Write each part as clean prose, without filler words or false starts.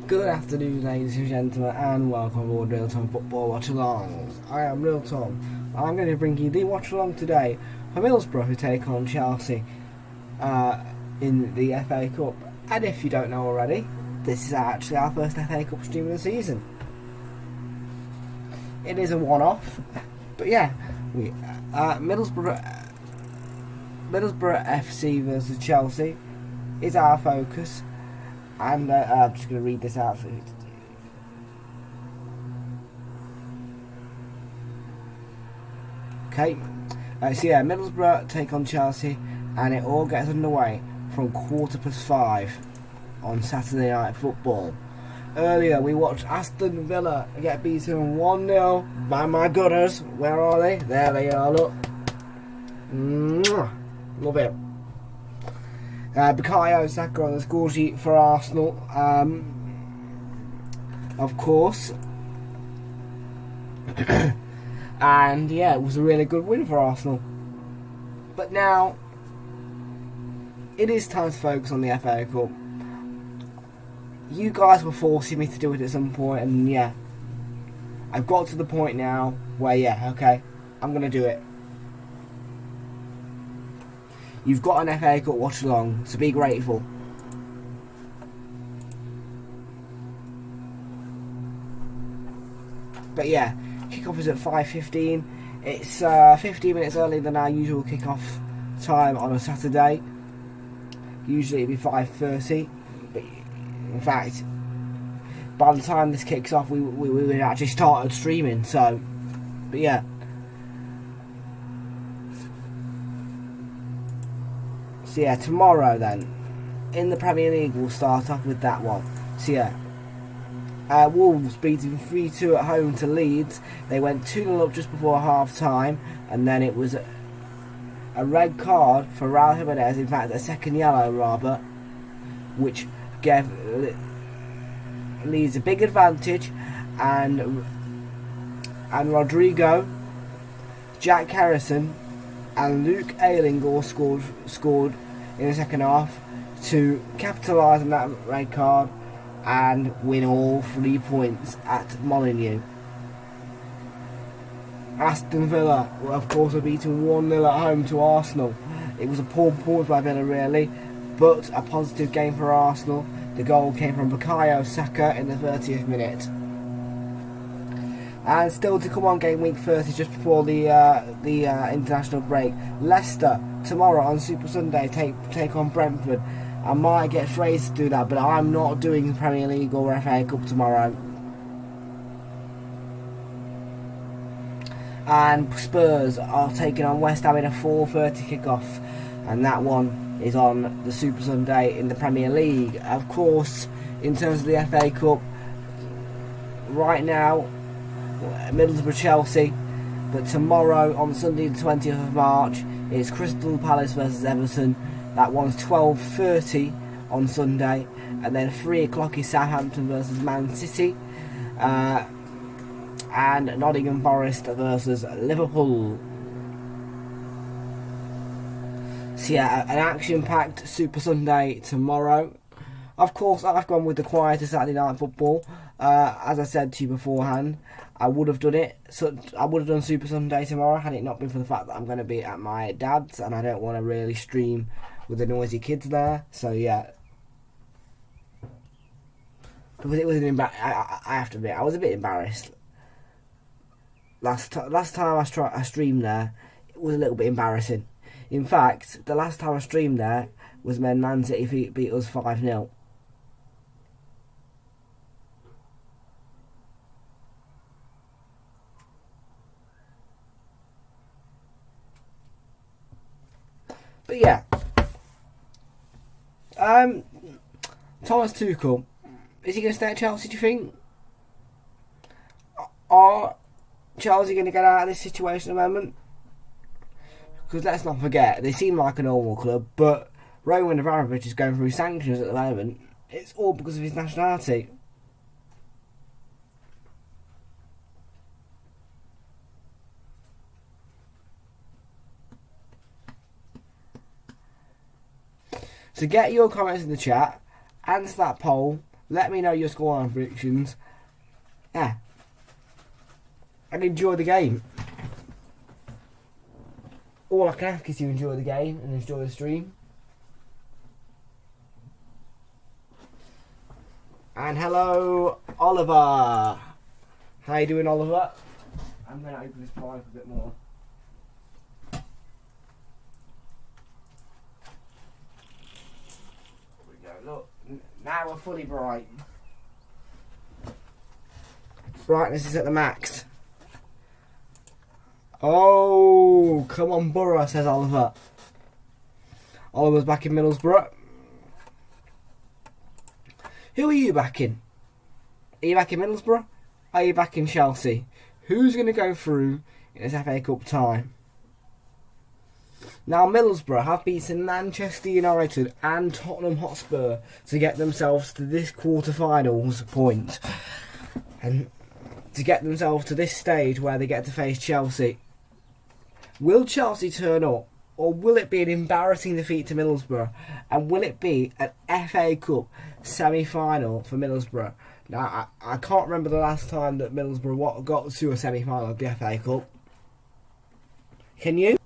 Good afternoon, ladies and gentlemen, and welcome aboard Realltom Football Watch-Alongs. I am Realltom. I'm going to bring you the watch-along today for Middlesbrough, who take on Chelsea in the FA Cup. And if you don't know already, this is actually our first FA Cup stream of the season. It is a one-off, but yeah, Middlesbrough FC versus Chelsea is our focus. And I'm just going to read this out for you. Okay, so yeah, Middlesbrough take on Chelsea, and it all gets underway from 5:15 on Saturday Night Football. Earlier, we watched Aston Villa get beaten 1-0 by my Gunners. Where are they? There they are, look. Love it. Bukayo Saka on the score sheet for Arsenal, of course. And yeah, it was a really good win for Arsenal. But now, it is time to focus on the FA Cup. You guys were forcing me to do it at some point, and yeah, I've got to the point now where yeah, okay, I'm going to do it. You've got an FA Cup watch along, so be grateful. But yeah, kickoff is at 5:15. It's 15 minutes earlier than our usual kickoff time on a Saturday. Usually it'd be 5:30, but in fact, by the time this kicks off, we would actually started streaming. So, but yeah. So yeah, tomorrow then, in the Premier League, we'll start off with that one. So yeah, Wolves beating 3-2 at home to Leeds. They went 2-0 up just before half time, and then it was a red card for Raul Jimenez, in fact a second yellow rather, which gave Leeds a big advantage, and Rodrigo, Jack Harrison and Luke Ayling all scored in the second half to capitalise on that red card and win all 3 points at Molineux. Aston Villa, of course, were beaten 1-0 at home to Arsenal. It was a poor performance by Villa really, but a positive game for Arsenal. The goal came from Bukayo Saka in the 30th minute. And still to come on game week 30, just before the international break. Leicester tomorrow on Super Sunday take on Brentford. I might get Fraser to do that, but I'm not doing the Premier League or FA Cup tomorrow. And Spurs are taking on West Ham in a 4:30 kickoff, and that one is on the Super Sunday in the Premier League. Of course, in terms of the FA Cup, right now, Middlesbrough Chelsea, but tomorrow on Sunday the 20th of March is Crystal Palace versus Everton. That one's 12:30 on Sunday, and then 3 o'clock is Southampton versus Man City, and Nottingham Forest versus Liverpool. So yeah, an action-packed Super Sunday tomorrow. Of course, I've gone with the quieter Saturday Night Football. As I said to you beforehand, I would have done it. So I would have done Super Sunday tomorrow had it not been for the fact that I'm going to be at my dad's and I don't want to really stream with the noisy kids there. So yeah, because it was I have to admit, I was a bit embarrassed. Last time I streamed there, it was a little bit embarrassing. In fact, the last time I streamed there was when Man City beat us 5-0. But yeah, Thomas Tuchel, is he going to stay at Chelsea, do you think? Are Chelsea going to get out of this situation at the moment? Because let's not forget, they seem like a normal club, but Roman Abramovich is going through sanctions at the moment. It's all because of his nationality. So get your comments in the chat, answer that poll, Let me know your scoreline predictions. Yeah. And enjoy the game. All I can ask is to enjoy the game and enjoy the stream. And hello, Oliver. How you doing, Oliver? I'm going to open this pipe a bit more. There we go. Look, now we're fully bright. Brightness is at the max. Oh, come on, Borough, says Oliver. Oliver's back in Middlesbrough. Who are you backing? Are you back in Middlesbrough? Are you back in Chelsea? Who's going to go through in this FA Cup time? Now, Middlesbrough have beaten Manchester United and Tottenham Hotspur to get themselves to this quarter-finals point. And to get themselves to this stage where they get to face Chelsea. Will Chelsea turn up? Or will it be an embarrassing defeat to Middlesbrough? And will it be an FA Cup semi-final for Middlesbrough? Now, I can't remember the last time that Middlesbrough got to a semi-final of the FA Cup. Can you?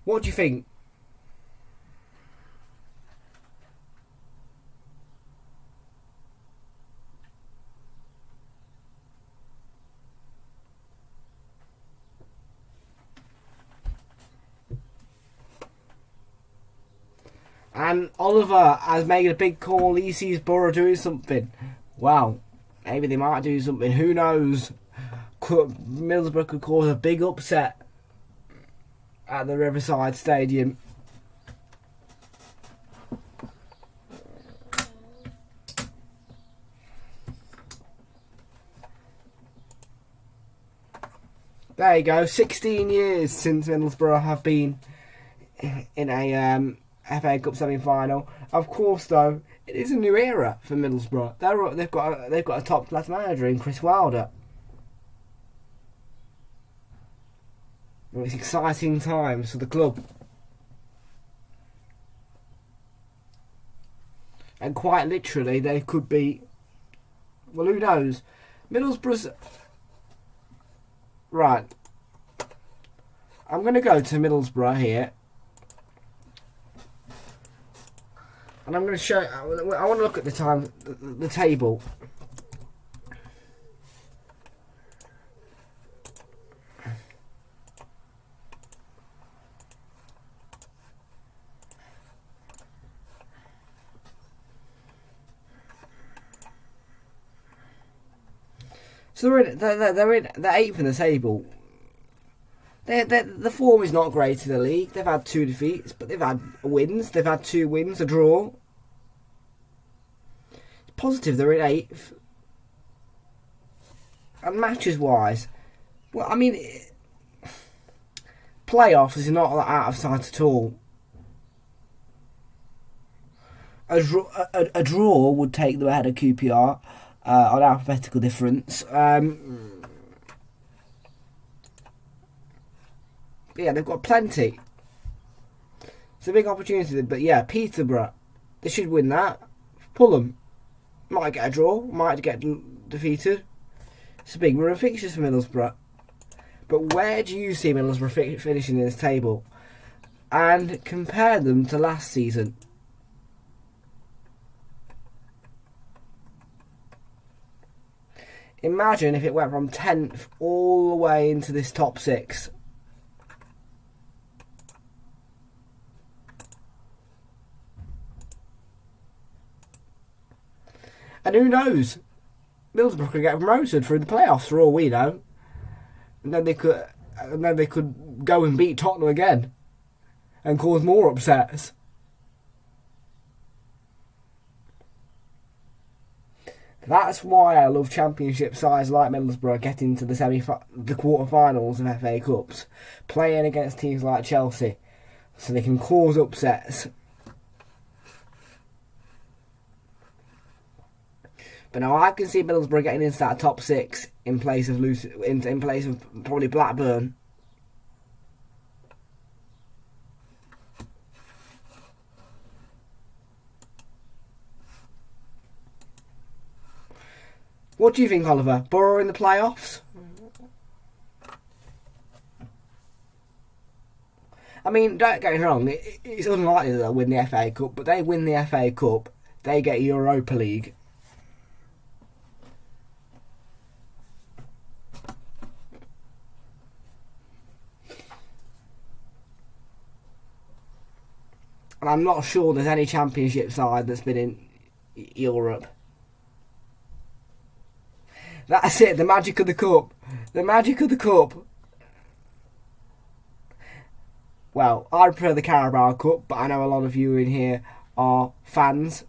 What do you think? And Oliver has made a big call. He sees Borough doing something. Wow. Maybe they might do something. Who knows? Middlesbrough could cause a big upset at the Riverside Stadium. There you go. 16 years since Middlesbrough have been in a FA Cup semi-final. Of course, though, it is a new era for Middlesbrough. They've got a top-class manager in Chris Wilder. It's exciting times for the club. And quite literally, they could be... Well, who knows? Middlesbrough's... Right. I'm going to go to Middlesbrough here. And I'm going to show... I want to look at the table. So they're eighth in the table. The form is not great in the league. They've had 2 defeats, but they've had wins. They've had 2 wins, a draw. It's positive they're in 8th. And matches-wise, well, I mean, playoffs is not out of sight at all. A draw would take them ahead of QPR. On alphabetical difference. Yeah, they've got plenty. It's a big opportunity, but yeah, Peterborough, they should win that. Fulham might get a draw, might get defeated. It's a big run of fixtures for Middlesbrough. But where do you see Middlesbrough finishing in this table? And compare them to last season. Imagine if it went from 10th all the way into this top 6. And who knows? Middlesbrough could get promoted through the playoffs for all we know. And then they could go and beat Tottenham again and cause more upsets. That's why I love Championship sides like Middlesbrough getting to the quarter-finals of FA Cups, playing against teams like Chelsea, so they can cause upsets. But now I can see Middlesbrough getting into that top 6 in place of in place of probably Blackburn. What do you think, Oliver? Borough in the playoffs? I mean, don't get me wrong, it's unlikely that they'll win the FA Cup, but they win the FA Cup, they get Europa League. And I'm not sure there's any Championship side that's been in Europe. That's it, the magic of the cup. The magic of the cup. Well, I prefer the Carabao Cup, but I know a lot of you in here are fans.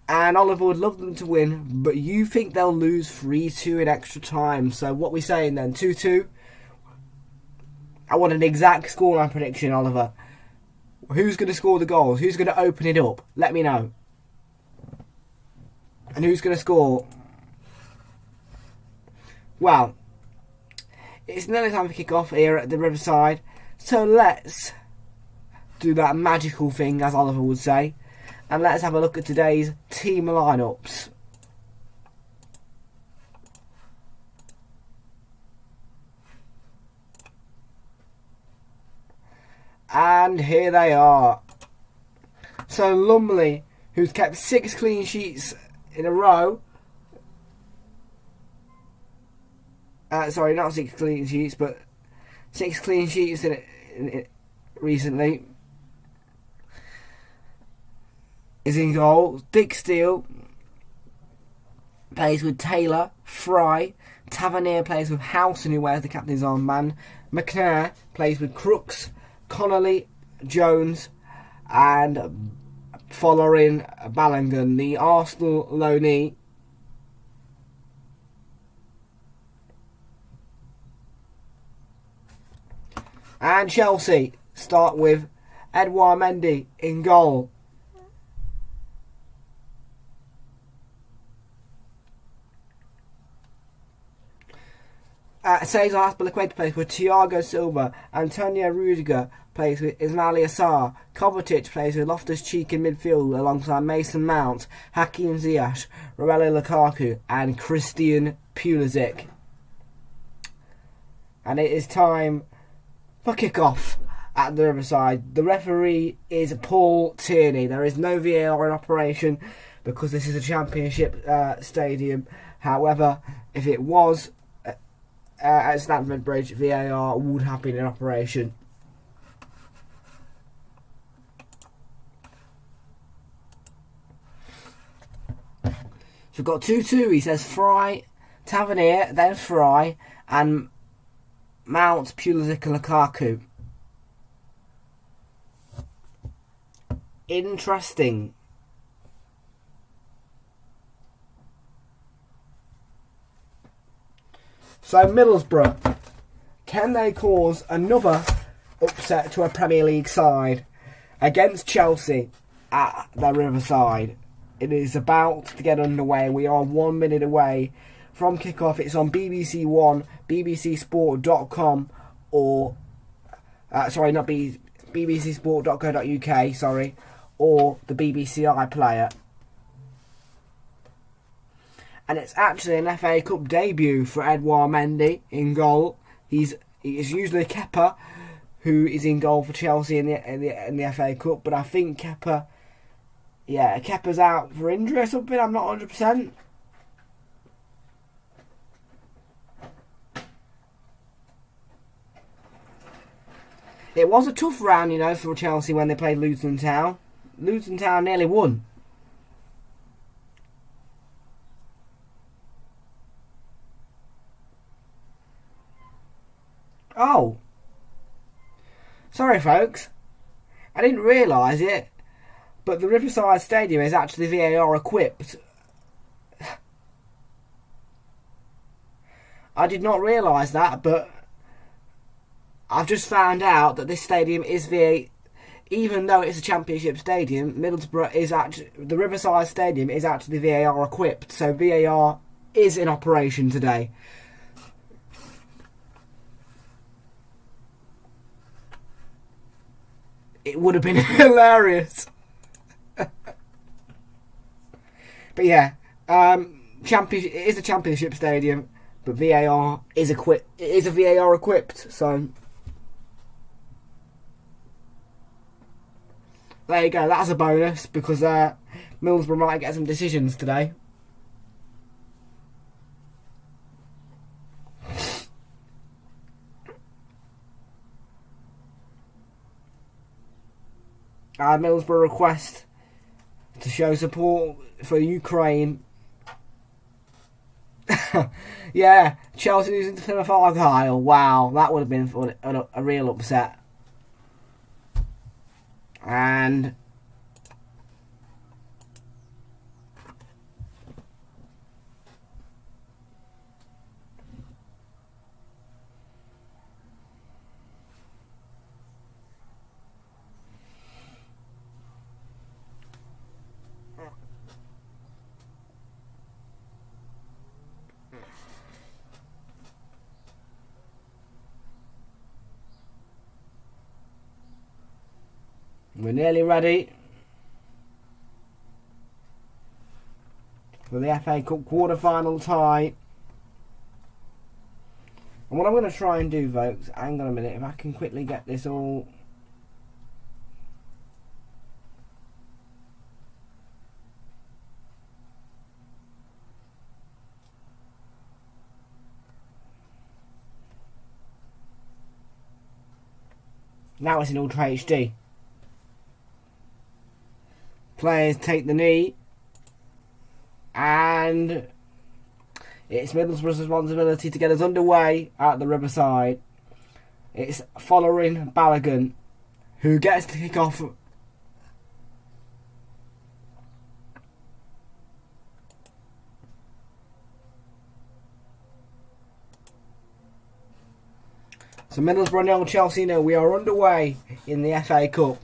And Oliver would love them to win, but you think they'll lose 3-2 in extra time. So what are we saying then? 2-2? I want an exact scoreline prediction, Oliver. Who's going to score the goals? Who's going to open it up? Let me know. And who's going to score? Well, it's nearly time for kick-off here at the Riverside. So let's do that magical thing, as Oliver would say. And let's have a look at today's team lineups. And here they are. So Lumley, who's kept 6 clean sheets in a row. Sorry, not 6 clean sheets, but 6 clean sheets recently. Is in goal. Dick Steele plays with Taylor. Fry. Tavernier plays with Howson, who wears the captain's armband. McNair plays with Crooks. Connolly, Jones, and following Ballingen, the Arsenal loanee. And Chelsea start with Edouard Mendy in goal. Cesar Azpilicueta plays with Thiago Silva. Antonio Rudiger plays with Ismail Assar. Kovacic plays with Loftus-Cheek in midfield alongside Mason Mount, Hakim Ziyech, Romelu Lukaku and Christian Pulisic. And it is time for kick-off at the Riverside. The referee is Paul Tierney. There is no VAR in operation because this is a Championship stadium. However, if it was at Stamford Bridge, VAR would have been in operation. So we've got 2-2. He says Fry, Tavernier, then Fry, and Mount, Pulisic and Lukaku. Interesting. So Middlesbrough, can they cause another upset to a Premier League side against Chelsea at the Riverside? It is about to get underway. We are 1 minute away from kickoff. It's on BBC One, bbcsport.com, or bbcsport.co.uk, or the BBC iPlayer. And it's actually an FA Cup debut for Edouard Mendy in goal. He is usually Kepa, who is in goal for Chelsea in the FA Cup, but I think Kepa's out for injury or something. I'm not 100%. It was a tough round, for Chelsea when they played Luton Town. Luton Town nearly won. Oh. Sorry, folks. I didn't realise it, but the Riverside Stadium is actually VAR equipped. I did not realise that, but I've just found out that this stadium is even though it's a Championship stadium, Middlesbrough is actually, the Riverside Stadium is actually VAR equipped, so VAR is in operation today. It would have been hilarious. But yeah, it is a Championship stadium, but VAR is equipped. It is a VAR equipped, so there you go. That's a bonus because Middlesbrough might get some decisions today. Middlesbrough request to show support for Ukraine. Yeah, Chelsea losing to Plymouth Argyle. Wow, that would have been a real upset. And we're nearly ready for the FA Cup quarter-final tie. And what I'm going to try and do, folks, hang on a minute, if I can quickly get this all... Now it's in Ultra HD. Players take the knee, and it's Middlesbrough's responsibility to get us underway at the Riverside. It's following Balogun, who gets to kick off. So Middlesbrough 0, Chelsea 0. We are underway in the FA Cup.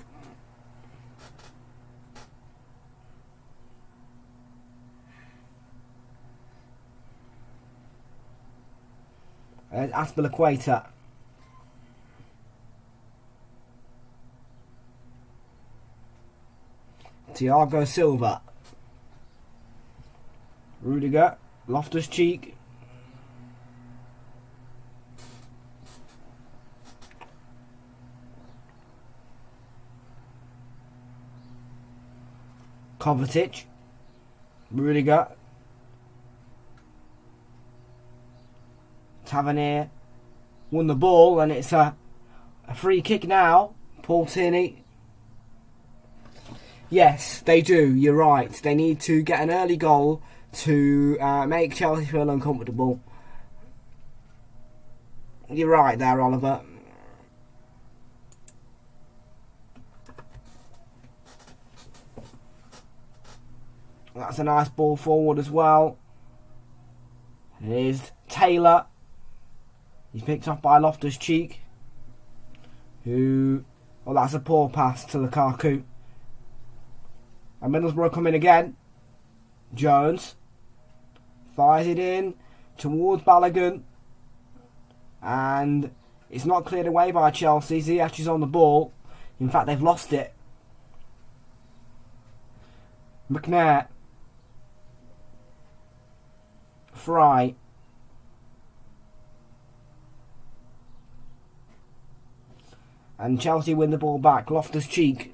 Aspilicueta. Thiago Silva. Rudiger. Loftus-Cheek. Kovacic. Rudiger. Tavernier won the ball, and it's a free kick now. Paul Tierney. Yes, they do. You're right. They need to get an early goal to make Chelsea feel uncomfortable. You're right there, Oliver. That's a nice ball forward as well. Here's Taylor. He's picked off by Loftus-Cheek, who... Well, that's a poor pass to Lukaku. And Middlesbrough come in again. Jones fires it in towards Balogun. And it's not cleared away by Chelsea. Ziyech is on the ball. In fact, they've lost it. McNair. Fry. And Chelsea win the ball back. Loftus-Cheek.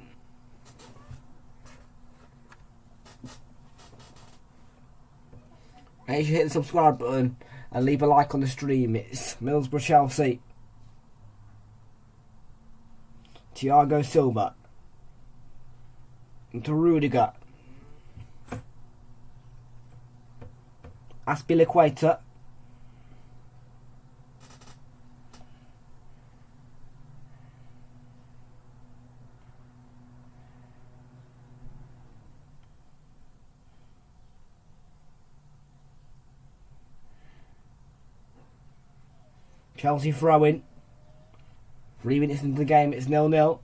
Make sure you hit the subscribe button and leave a like on the stream. It's Middlesbrough Chelsea. Thiago Silva. Into Rudiger. Aspilicueta. Chelsea throwing. 3 minutes into the game, it's 0-0.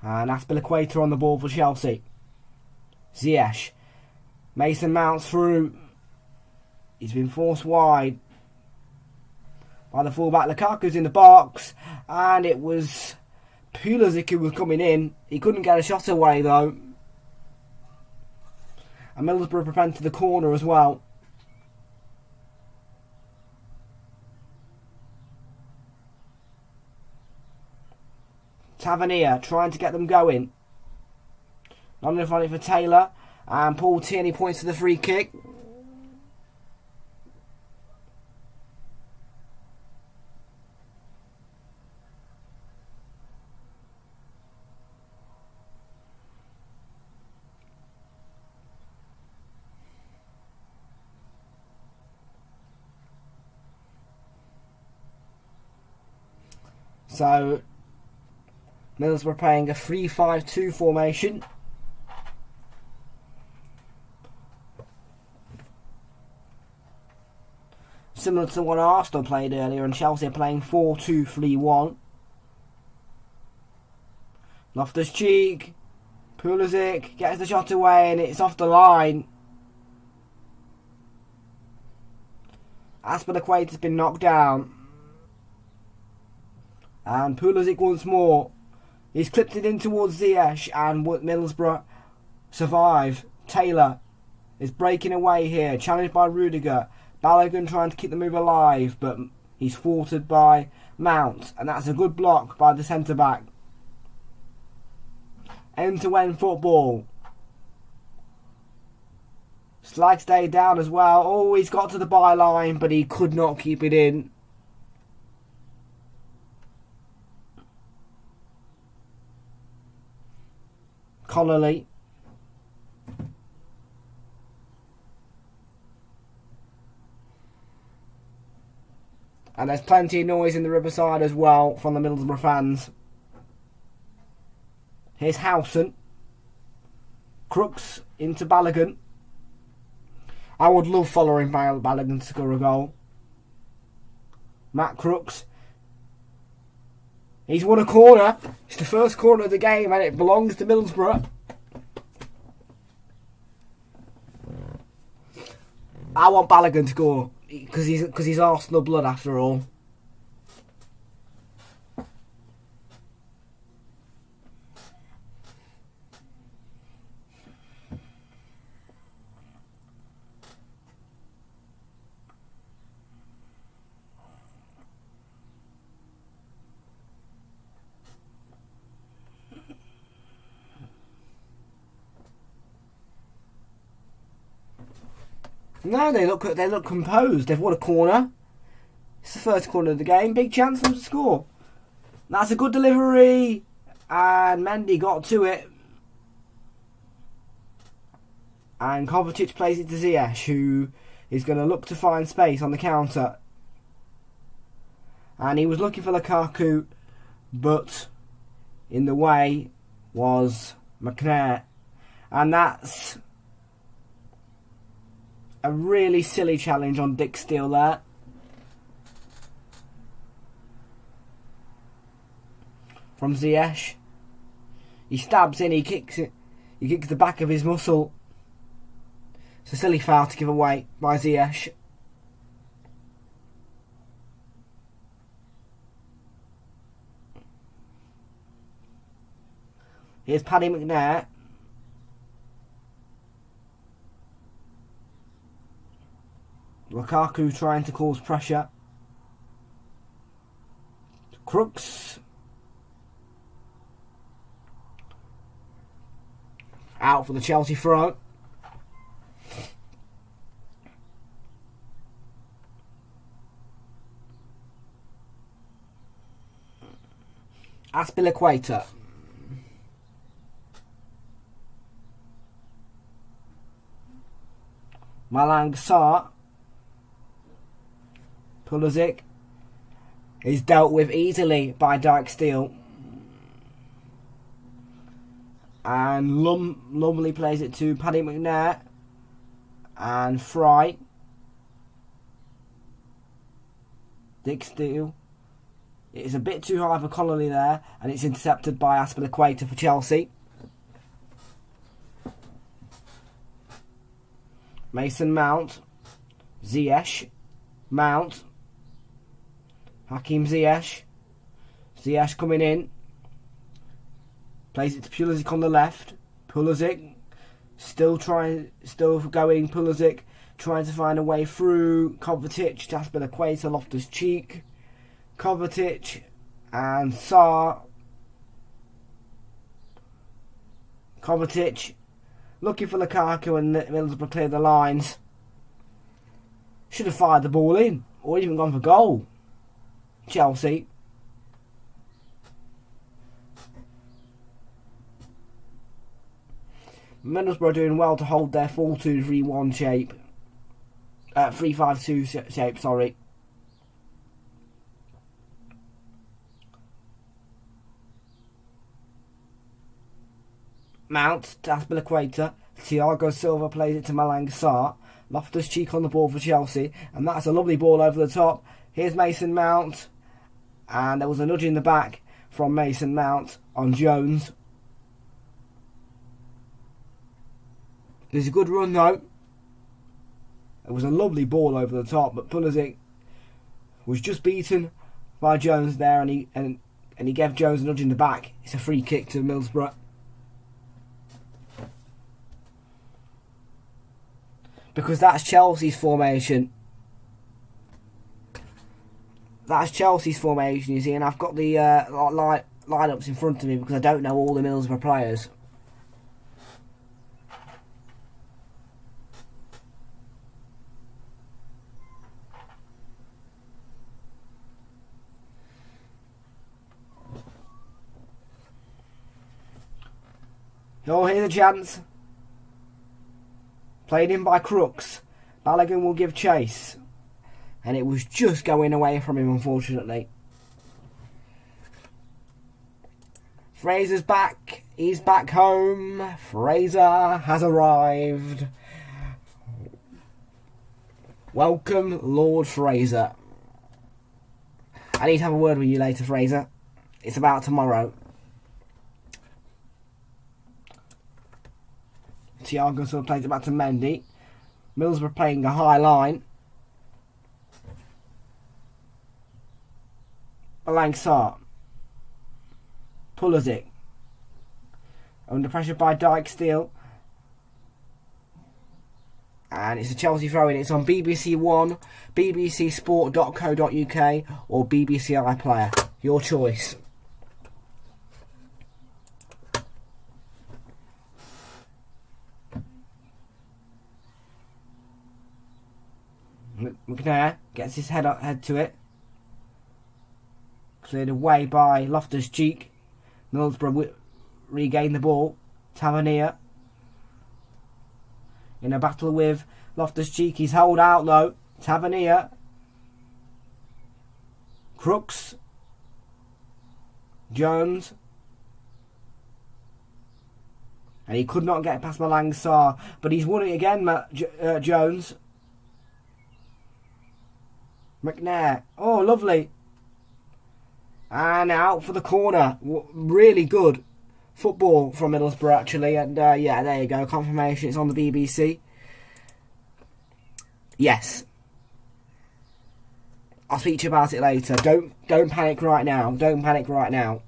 And Aspilicueta on the ball for Chelsea. Ziyech. Mason Mount's through. He's been forced wide by the fullback. Lukaku's in the box. And it was Pulisic who was coming in. He couldn't get a shot away though. And Middlesbrough prevented the corner as well. Tavernier trying to get them going. Not enough on it for Taylor. And Paul Tierney points to the free kick. So Middlesbrough playing a 3-5-2 formation. Similar to what Arsenal played earlier, and Chelsea are playing 4-2-3-1. Loftus-Cheek, Pulisic gets the shot away and it's off the line. Aspilicueta's been knocked down. And Pulisic once more. He's clipped it in towards Ziyech, and Middlesbrough survive. Taylor is breaking away here, challenged by Rudiger. Balogun trying to keep the move alive, but he's thwarted by Mount, and that's a good block by the centre-back. End-to-end football. Slag stayed down as well. Oh, he's got to the byline, but he could not keep it in. Connolly. And there's plenty of noise in the Riverside as well from the Middlesbrough fans. Here's Howson. Crooks into Balogun. I would love following Balogun to score a goal. Matt Crooks. He's won a corner. It's the first corner of the game and it belongs to Middlesbrough. I want Balogun to score because he's Arsenal blood after all. No, they look composed. They've won a corner. It's the first corner of the game. Big chance for them to score. That's a good delivery. And Mendy got to it. And Kovacic plays it to Ziyech, who is going to look to find space on the counter. And he was looking for Lukaku, but in the way was McNair. And that's a really silly challenge on Dick Steele there. From Ziyech. He stabs in, he kicks it. He kicks the back of his muscle. It's a silly foul to give away by Ziyech. Here's Paddy McNair. Lukaku trying to cause pressure. Crooks. Out for the Chelsea throw. Aspilicueta. Malang Sarr. Pulisic is dealt with easily by Dyke Steele. And Lumley plays it to Paddy McNair. And Fry. Dick Steele. It is a bit too high for Connolly there, and it's intercepted by Aspilicueta for Chelsea. Mason Mount, Ziyech, Mount, Hakim Ziyech, Ziyech coming in, plays it to Pulisic on the left. Pulisic still going. Pulisic trying to find a way through. Kovacic to Aspilicueta, Loftus-Cheek, Kovacic and Sarr. Kovacic looking for Lukaku, and Middlesbrough cleared the lines. Should have fired the ball in, or even gone for goal. Chelsea. Middlesbrough doing well to hold their 4-2-3-1 shape. 3-5-2 shape, sorry. Mount to Aspilicueta. Thiago Silva plays it to Malang Sarr. Loftus-Cheek on the ball for Chelsea, and that's a lovely ball over the top. Here's Mason Mount, and there was a nudge in the back from Mason Mount on Jones. There's a good run though. It was a lovely ball over the top, but Pulisic was just beaten by Jones there, and he gave Jones a nudge in the back. It's a free kick to Middlesbrough. Because that's Chelsea's formation. That's Chelsea's formation, you see, and I've got the lineups in front of me because I don't know all the Middlesbrough players. Oh, here's a chance. Played in by Crooks. Balogun will give chase. And it was just going away from him, unfortunately. Fraser's back. He's back home. Fraser has arrived. Welcome, Lord Fraser. I need to have a word with you later, Fraser. It's about tomorrow. Thiago sort of plays it back to Mendy. Middlesbrough playing a high line. Malang Sarr. Pulisic. Under pressure by Dijksteel. And it's a Chelsea throw-in. It's on BBC One, bbcsport.co.uk or BBC iPlayer. Your choice. McNair gets his head to it. Cleared away by Loftus-Cheek. Middlesbrough regain the ball. Tavernier in a battle with Loftus-Cheek. He's held out though. Tavernier. Crooks. Jones. And he could not get past Malang Sarr. But he's won it again, Jones. McNair. Oh, lovely. And out for the corner. Really good football from Middlesbrough, actually. And yeah, there you go. Confirmation. It's on the BBC. Yes. I'll speak to you about it later. Don't panic right now. Don't panic right now.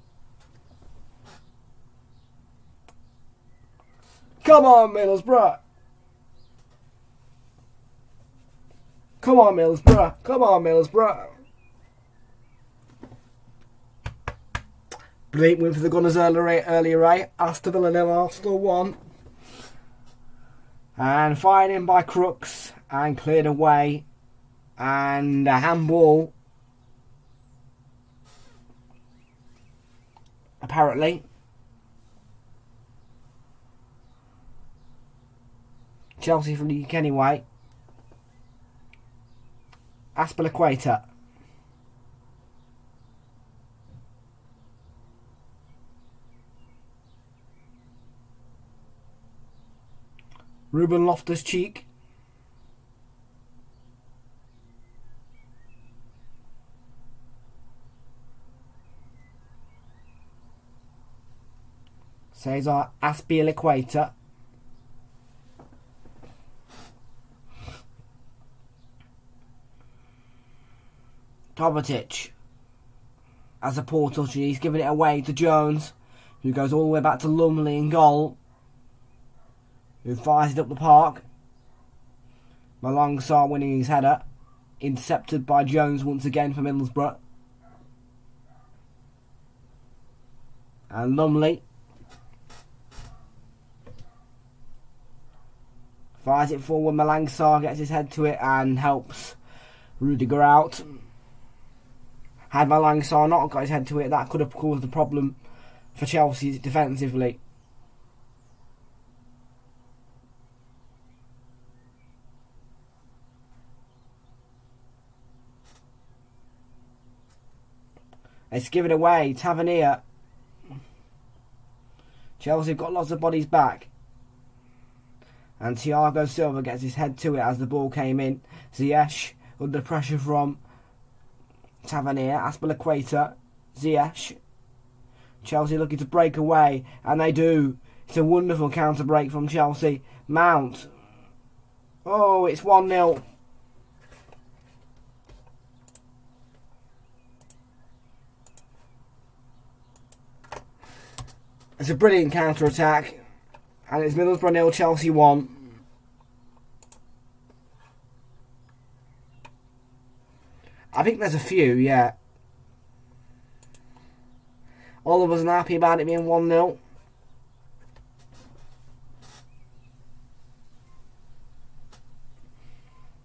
Come on, Middlesbrough. Come on, Middlesbrough. Come on, Middlesbrough. Brilliant win for the Gunners earlier, right? Aston Villa 0, Arsenal 1. And fired in by Crooks and cleared away. And a handball. Apparently. Chelsea from the UK anyway. Aspilicueta. Ruben Loftus-Cheek. Cesar Azpilicueta. Kovacic as a poor touch. He's giving it away to Jones, who goes all the way back to Lumley in goal, who fires it up the park. Malong winning his header, intercepted by Jones once again for Middlesbrough. And Lumley fires it forward. Malong gets his head to it and helps Rudiger out. Had Malong not got his head to it, that could have caused a problem for Chelsea defensively. It's given away. Tavernier. Chelsea have got lots of bodies back. And Thiago Silva gets his head to it as the ball came in. Ziyech under pressure from Tavernier. Azpilicueta. Ziyech. Chelsea looking to break away, and they do. It's a wonderful counter break from Chelsea. Mount. Oh, it's 1-0. It's a brilliant counter attack, and it's Middlesbrough 0, Chelsea 1. I think there's a few, yeah. All of us are happy about it being 1-0.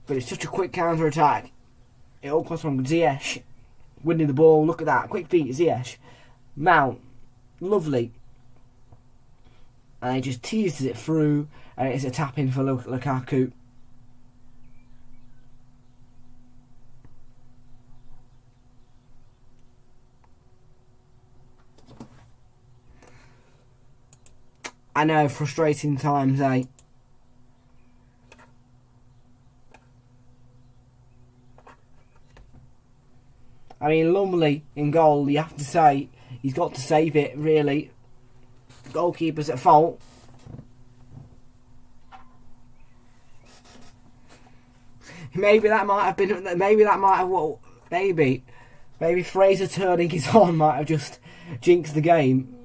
But it's such a quick counter attack. It all comes from Ziyech winning the ball. Look at that. Quick feet, Ziyech. Mount. Lovely. And he just teases it through, and it's a tap in for Lukaku. I know, frustrating times, eh? I mean, Lumley in goal, you have to say, he's got to save it, really. Goalkeeper's at fault. Maybe that might have been. Maybe Fraser turning his on might have just jinxed the game.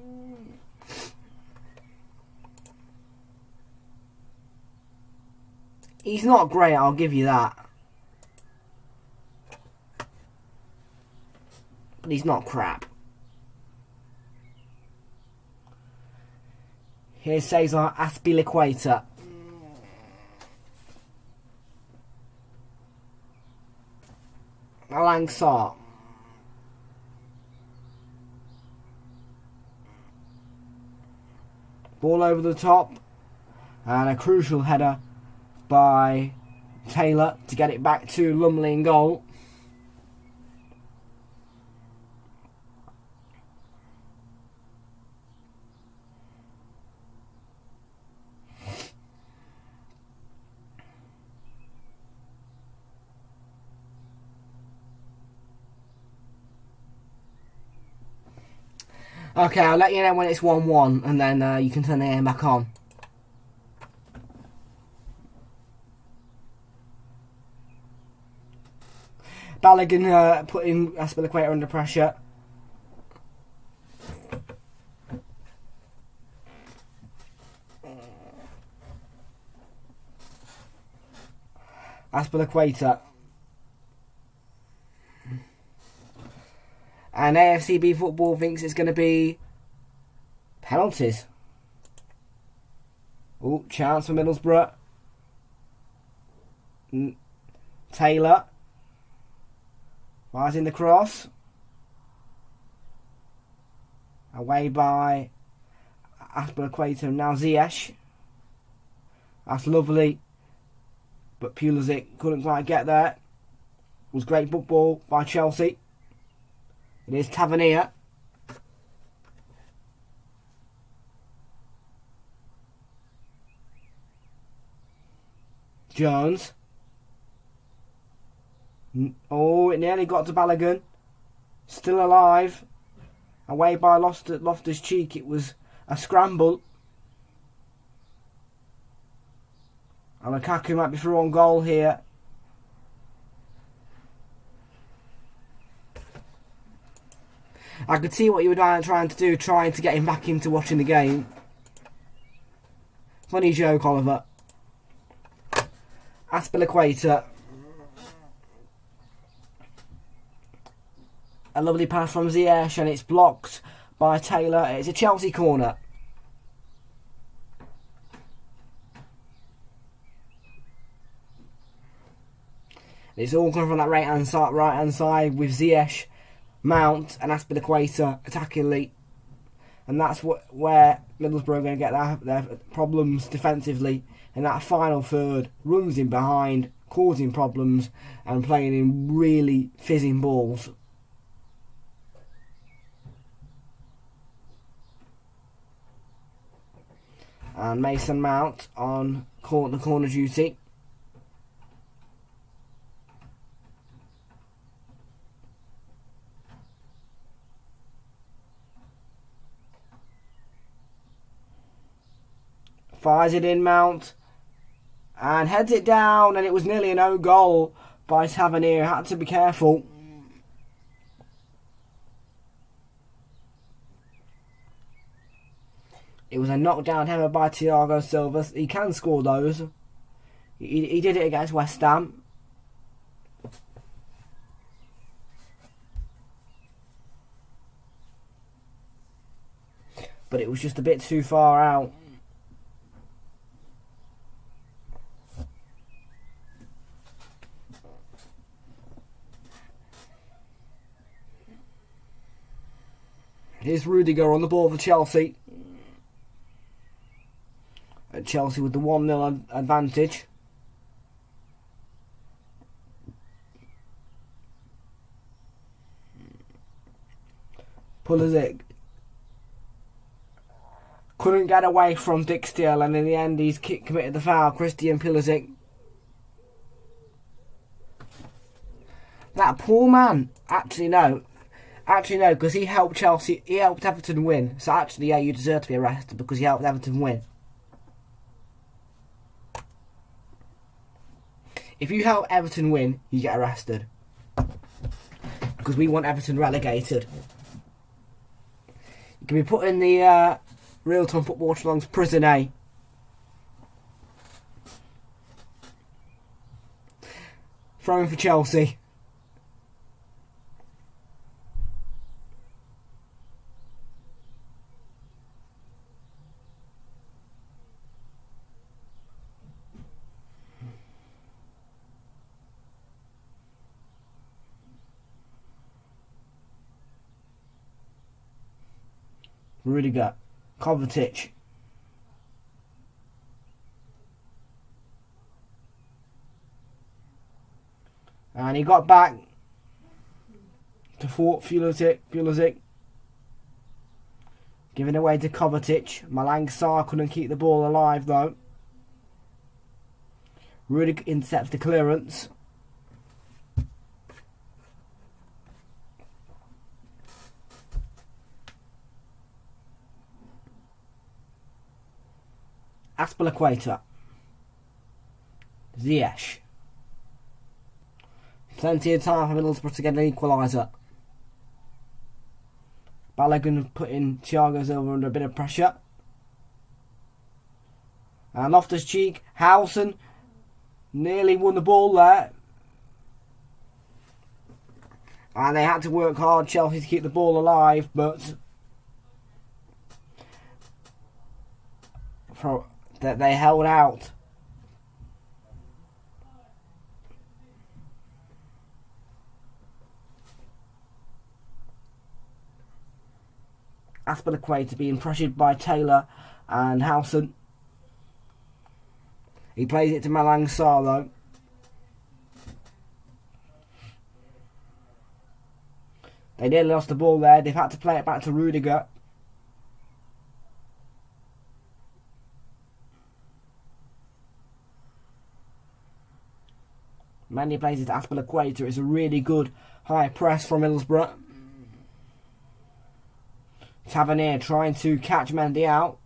He's not great, I'll give you that. But he's not crap. Here's Cesar Azpilicueta. Malong. Ball over the top. And a crucial header by Taylor to get it back to Lumley in goal. Okay, I'll let you know when it's 1-1, and then you can turn the game back on. Balogun putting Azpilicueta under pressure. Azpilicueta. And AFCB Football thinks it's going to be penalties. Oh, chance for Middlesbrough. Taylor. Fires in the cross. Away by Azpilicueta and now Ziyech. That's lovely. But Pulisic couldn't quite get there. It was great football by Chelsea. It is Tavernier. Jones. Oh, it nearly got to Balogun. Still alive. Away by Loftus-Cheek. It was a scramble. And Lukaku might be through on goal here. I could see what you were trying to do, trying to get him back into watching the game. Funny joke, Oliver. Aspilicueta. A lovely pass from Ziyech, and it's blocked by Taylor. It's a Chelsea corner. It's all coming from that right hand side with Ziyech, Mount and Aspilicueta attackingly. And that's where Middlesbrough are going to get their problems defensively. In that final third, runs in behind, causing problems and playing in really fizzing balls. And Mason Mount on the corner duty. Fires it in, Mount. And heads it down, and it was nearly an own goal by Tavernier. Had to be careful. It was a knockdown header by Thiago Silva. He can score those. He did it against West Ham. But it was just a bit too far out. Here's Rudiger on the ball for Chelsea. At Chelsea with the 1-0 advantage. Pulisic couldn't get away from Dick Steele, and in the end he's committed the foul. Christian Pulisic. That poor man. Actually no, because he helped Chelsea. He helped Everton win. So actually, yeah, you deserve to be arrested because he helped Everton win. If you help Everton win, you get arrested. Because we want Everton relegated. You can be put in the Realltom Football Watchalong's prison, eh? Throwing for Chelsea. Rudiger, Kovacic. And he got back to Pulisic. Giving away to Kovacic. Malang Sarr couldn't keep the ball alive though. Rudiger intercepts the clearance. Aspilicueta. Ziyech. Plenty of time for Middlesbrough to get an equaliser. Balogun putting Thiago Silva under a bit of pressure. And Loftus-Cheek, Howson nearly won the ball there. And they had to work hard, Chelsea, to keep the ball alive, but that they held out. Aspilicueta being pressured by Taylor and Howson. He plays it to Malang Sarr though. They nearly lost the ball there. They've had to play it back to Rudiger. Mandy plays it to Aspilicueta. It's a really good high press from Middlesbrough. Tavernier trying to catch Mendy out.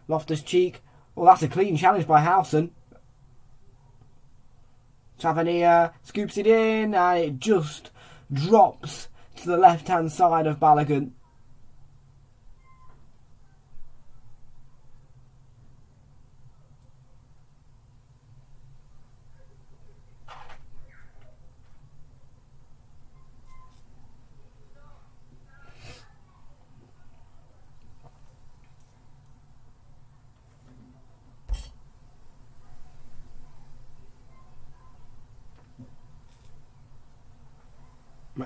Loftus-Cheek. Oh, that's a clean challenge by Howson. Tavernier scoops it in and it just drops to the left-hand side of Balogun.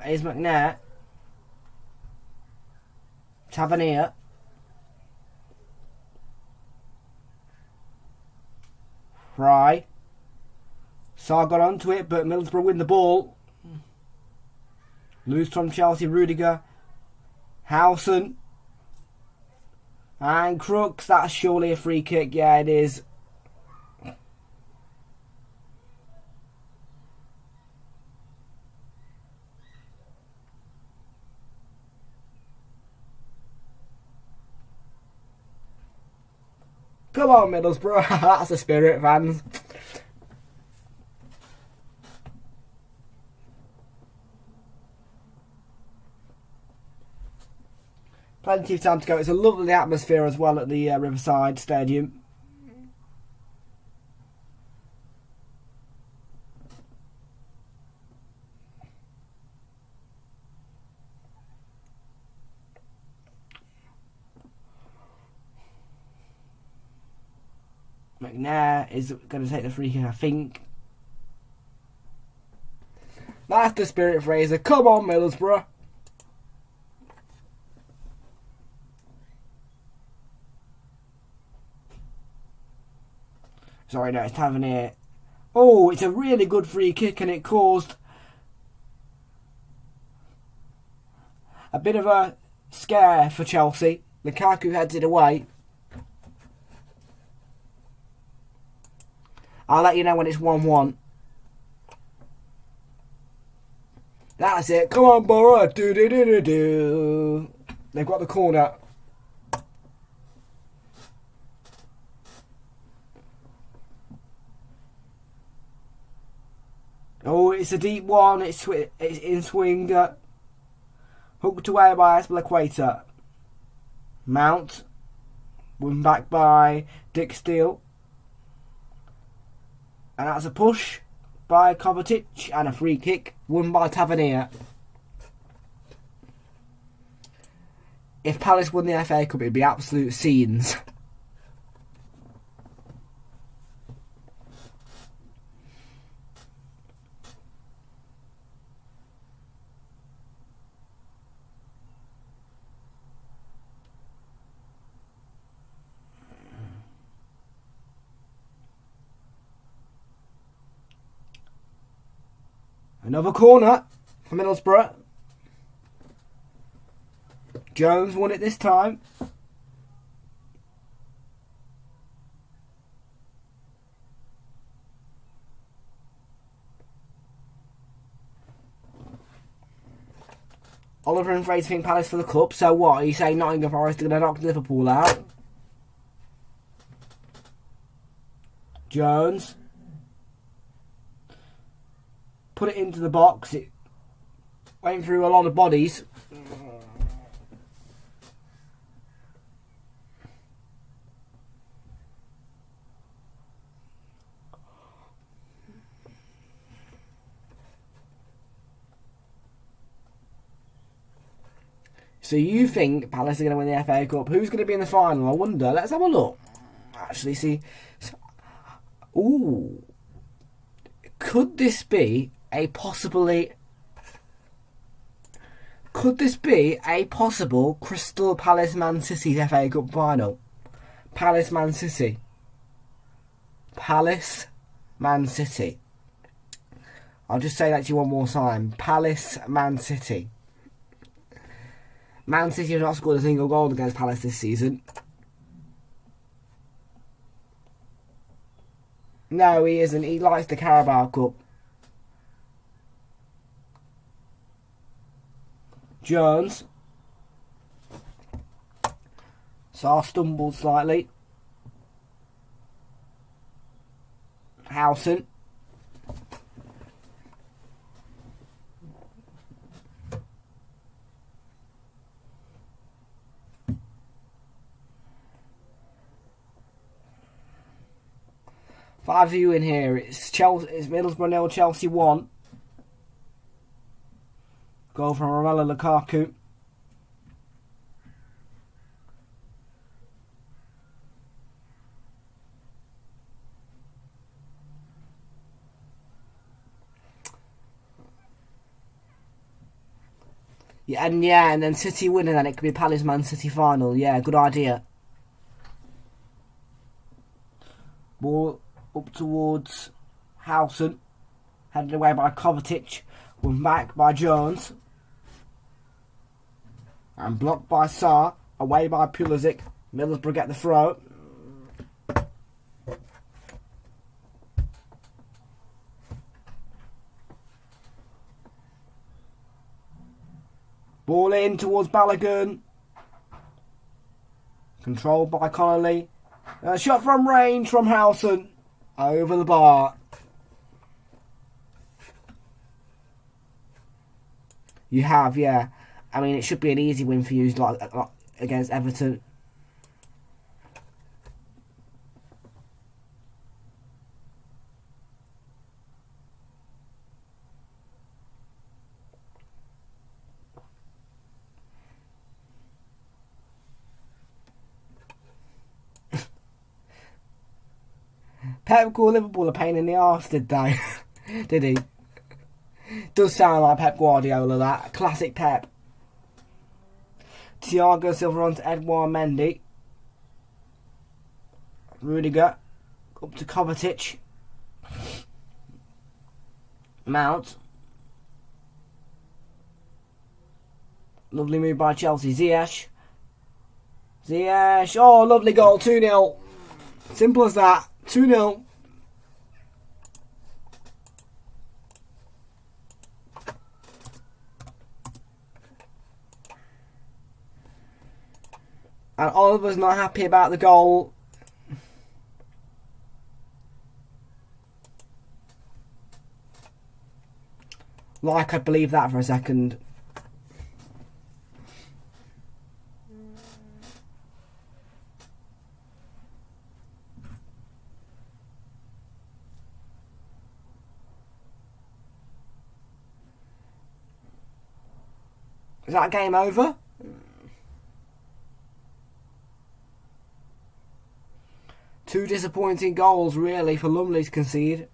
Here's McNair. Tavernier. Fry. Sarr got onto it, but Middlesbrough win the ball. Loose from Chelsea, Rudiger. Howson. And Crooks. That's surely a free kick. Yeah, it is. Come on, Middlesbrough. That's the spirit, fans. Plenty of time to go. It's a lovely atmosphere as well at the Riverside Stadium. McNair is going to take the free kick, I think. That's the spirit, Fraser. Come on, Middlesbrough. Sorry, no, it's Tavernier. Oh, it's a really good free kick and it caused a bit of a scare for Chelsea. Lukaku heads it away. I'll let you know when it's 1-1. That's it. Come on, Borough. Do. They've got the corner. Oh, it's a deep one. It's in swing. Hooked away by Aspilicueta. Mount. Won back by Dick Steele. And that's a push by Kovacic and a free kick won by Tavernier. If Palace won the FA Cup, it'd be absolute scenes. Another corner for Middlesbrough. Jones won it this time. Oliver and Fraser think Palace for the cup. So what? Are you saying Nottingham Forest are going to knock Liverpool out? Jones. Put it into the box. It went through a lot of bodies. So you think Palace are going to win the FA Cup? Who's going to be in the final? I wonder. Let's have a look. Actually, see. Ooh. Could this be a possible Crystal Palace Man City FA Cup final? Palace Man City. Palace Man City. I'll just say that to you one more time. Palace Man City. Man City have not scored a single goal against Palace this season. No, he isn't. He likes the Carabao Cup. Jones. So I stumbled slightly. Howson. Five of you in here. It's Chelsea. It's Middlesbrough 0, Chelsea 1. Goal from Romelu Lukaku. Yeah, and then City winning, and it could be Palace Man City final. Yeah, good idea. Ball up towards Howson, headed away by Kovacic, won back by Jones, and blocked by Sarr, away by Pulisic. Middlesbrough get the throw. Ball in towards Balogun. Controlled by Connolly. A shot from range from Howson. Over the bar. You have, yeah. I mean, it should be an easy win for you like against Everton. Pep called Liverpool a pain in the arse, did they? Did he? Does sound like Pep Guardiola, that. Classic Pep. Thiago Silva on to Edouard Mendy. Rudiger. Up to Kovacic. Mount. Lovely move by Chelsea. Ziyech. Oh, lovely goal. 2-0. Simple as that. 2-0. And Oliver's not happy about the goal. Like I believe that for a second. Is that game over? Two disappointing goals, really, for Lumley to concede.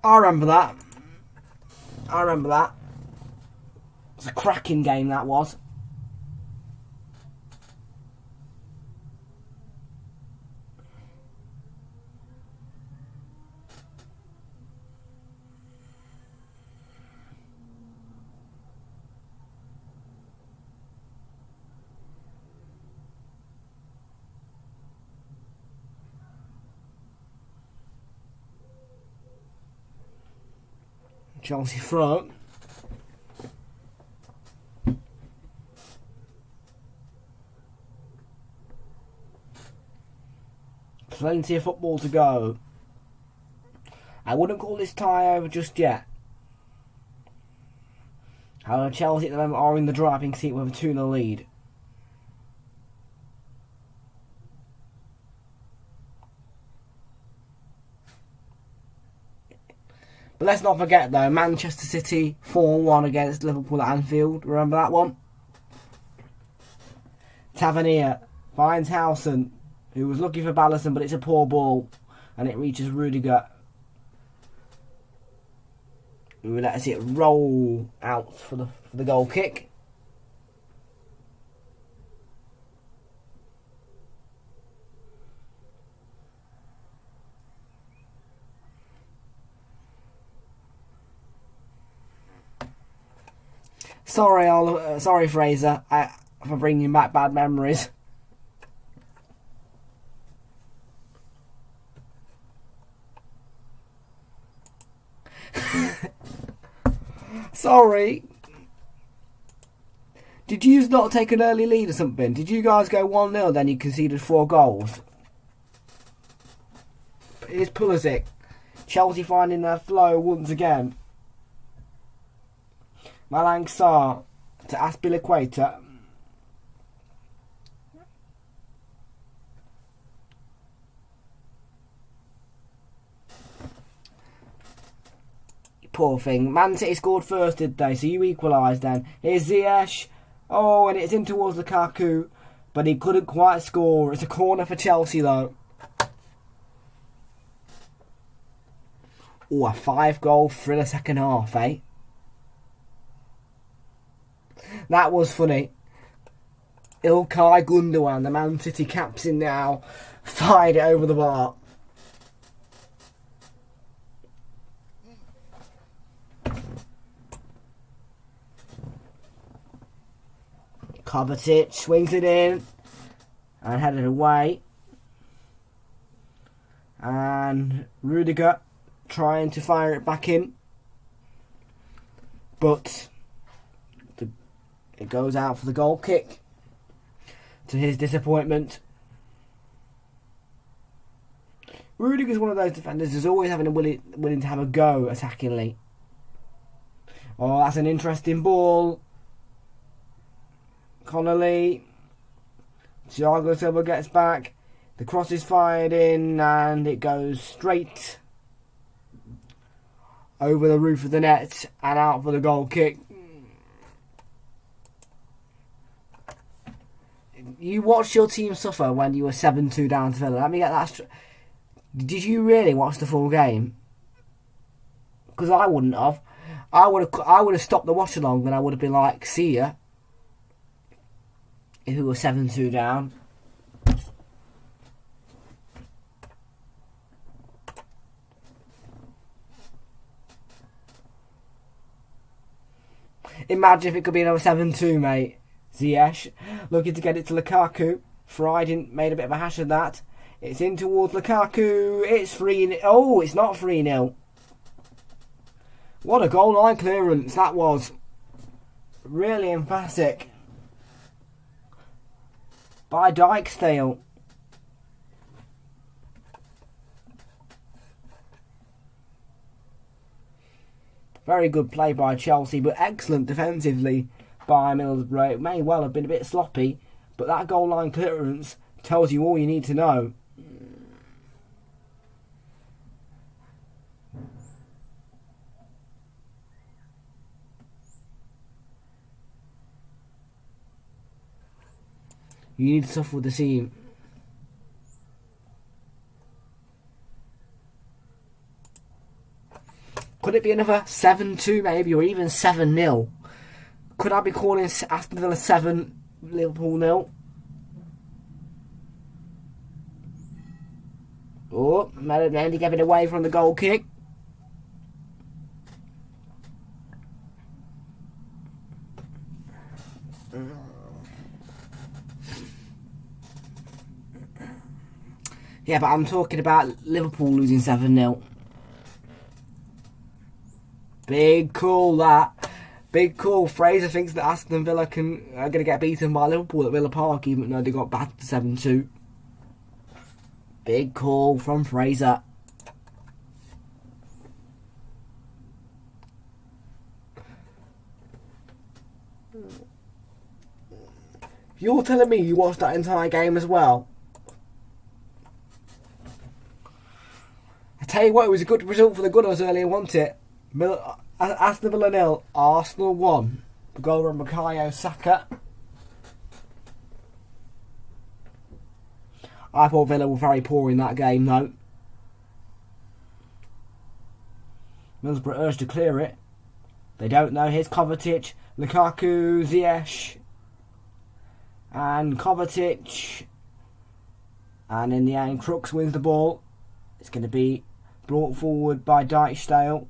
I remember that. It was a cracking game, that was. Chelsea front. Plenty of football to go. I wouldn't call this tie over just yet. However, Chelsea at the moment are in the driving seat with a 2-0 lead. But let's not forget though, Manchester City 4-1 against Liverpool at Anfield. Remember that one? Tavernier finds Howson, who was looking for Ballison, but it's a poor ball. And it reaches Rudiger, who lets it roll out for the goal kick. Sorry, Fraser, for bringing back bad memories. Sorry. Did you not take an early lead or something? Did you guys go 1-0 then you conceded 4 goals? Here's Pulisic. Chelsea finding their flow once again. Malang Sarr to Aspilicueta. Poor thing. Man City scored first, did they? So you equalised then. Here's Ziyech. Oh, and it's in towards Lukaku. But he couldn't quite score. It's a corner for Chelsea, though. Oh, a 5-goal thriller second half, eh? That was funny. Ilkay Gundogan, the Man City captain now, fired it over the bar. Kovacic swings it in and headed away. And Rudiger trying to fire it back in. But it goes out for the goal kick, to his disappointment. Rudiger's one of those defenders who's always having willing to have a go attackingly. Oh, that's an interesting ball. Connolly. Thiago Silva gets back. The cross is fired in and it goes straight over the roof of the net and out for the goal kick. You watched your team suffer when you were 7-2 down to Villa. Let me get that. Did you really watch the full game? Because I wouldn't have. I would have stopped the watch along and I would have been like, see ya. If we were 7-2 down. Imagine if it could be another 7-2, mate. Ziyech looking to get it to Lukaku. Fried made a bit of a hash of that. It's in towards Lukaku. It's 3-0. Oh, it's not 3-0. What a goal line clearance that was. Really emphatic. By Dijksteel. Very good play by Chelsea, but excellent defensively by Middlesbrough. It may well have been a bit sloppy, but that goal line clearance tells you all you need to know. You need to suffer with the team. Could it be another 7-2 maybe, or even 7-0? Could I be calling Aston Villa 7, Liverpool 0? Oh, Mendy gave it away from the goal kick. Yeah, but I'm talking about Liverpool losing 7-0. Big call, that. Big call. Fraser thinks that Aston Villa are going to get beaten by Liverpool at Villa Park, even though they got battered 7-2. Big call from Fraser. You're telling me you watched that entire game as well? I tell you what, it was a good result for the Gunners earlier, wasn't it? Aston Villa 0, Arsenal 1. The goal from Bukayo Saka. I thought Villa were very poor in that game, though. Middlesbrough urged to clear it. They don't know. Here's Kovacic, Lukaku, Ziyech, and Kovacic. And in the end, Crooks wins the ball. It's going to be brought forward by Dijksteel.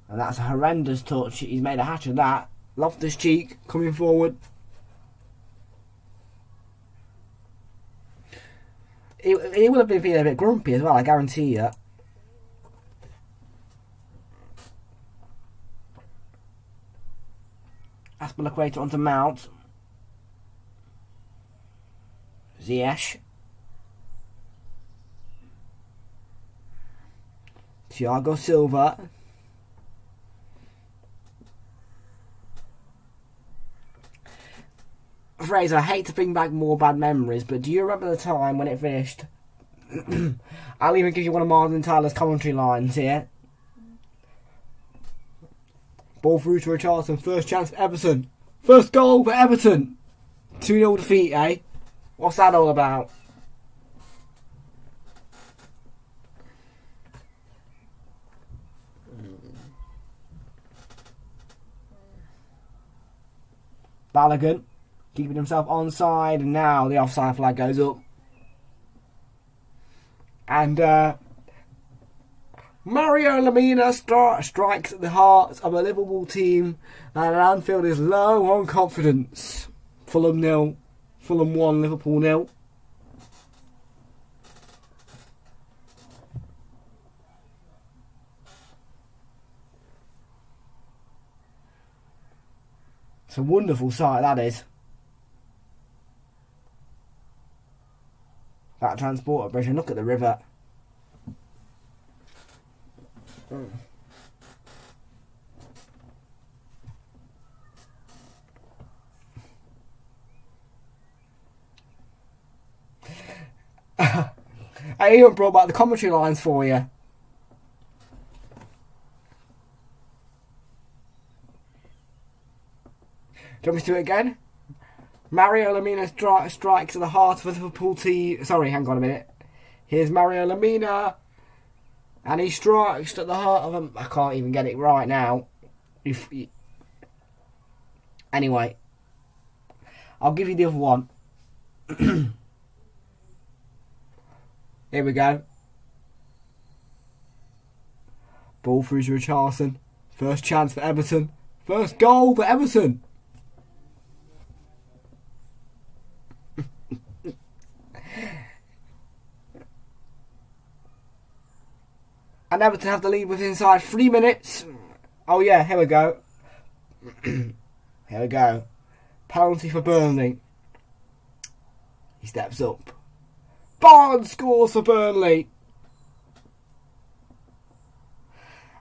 And that's a horrendous touch. He's made a hatch of that. Loftus-Cheek coming forward. He would have been feeling a bit grumpy as well, I guarantee you. Aspilicueta onto Mount. Ziyech. Thiago Silva. Fraser, I hate to bring back more bad memories, but do you remember the time when it finished? I'll even give you one of Martin Tyler's commentary lines here. Ball through to Richarlison, first chance for Everton. First goal for Everton. 2-0 defeat, eh? What's that all about? Balogun keeping himself onside, and now the offside flag goes up. And Mario Lemina strikes at the heart of a Liverpool team that at Anfield is low on confidence. Fulham 0, Fulham 1, Liverpool 0. It's a wonderful sight, that is. That transporter bridge, and look at the river. I even brought back the commentary lines for you. Do you want me to do it again? Mario Lemina strikes at the heart of a Liverpool team. Sorry, hang on a minute. Here's Mario Lemina. And he strikes at the heart of him. I can't even get it right now. Anyway. I'll give you the other one. Here we go. Ball through to Richarlison. First chance for Everton. First goal for Everton. And Everton have the lead within inside 3 minutes. Oh yeah, here we go. Here we go. Penalty for Burnley. He steps up. Barnes scores for Burnley.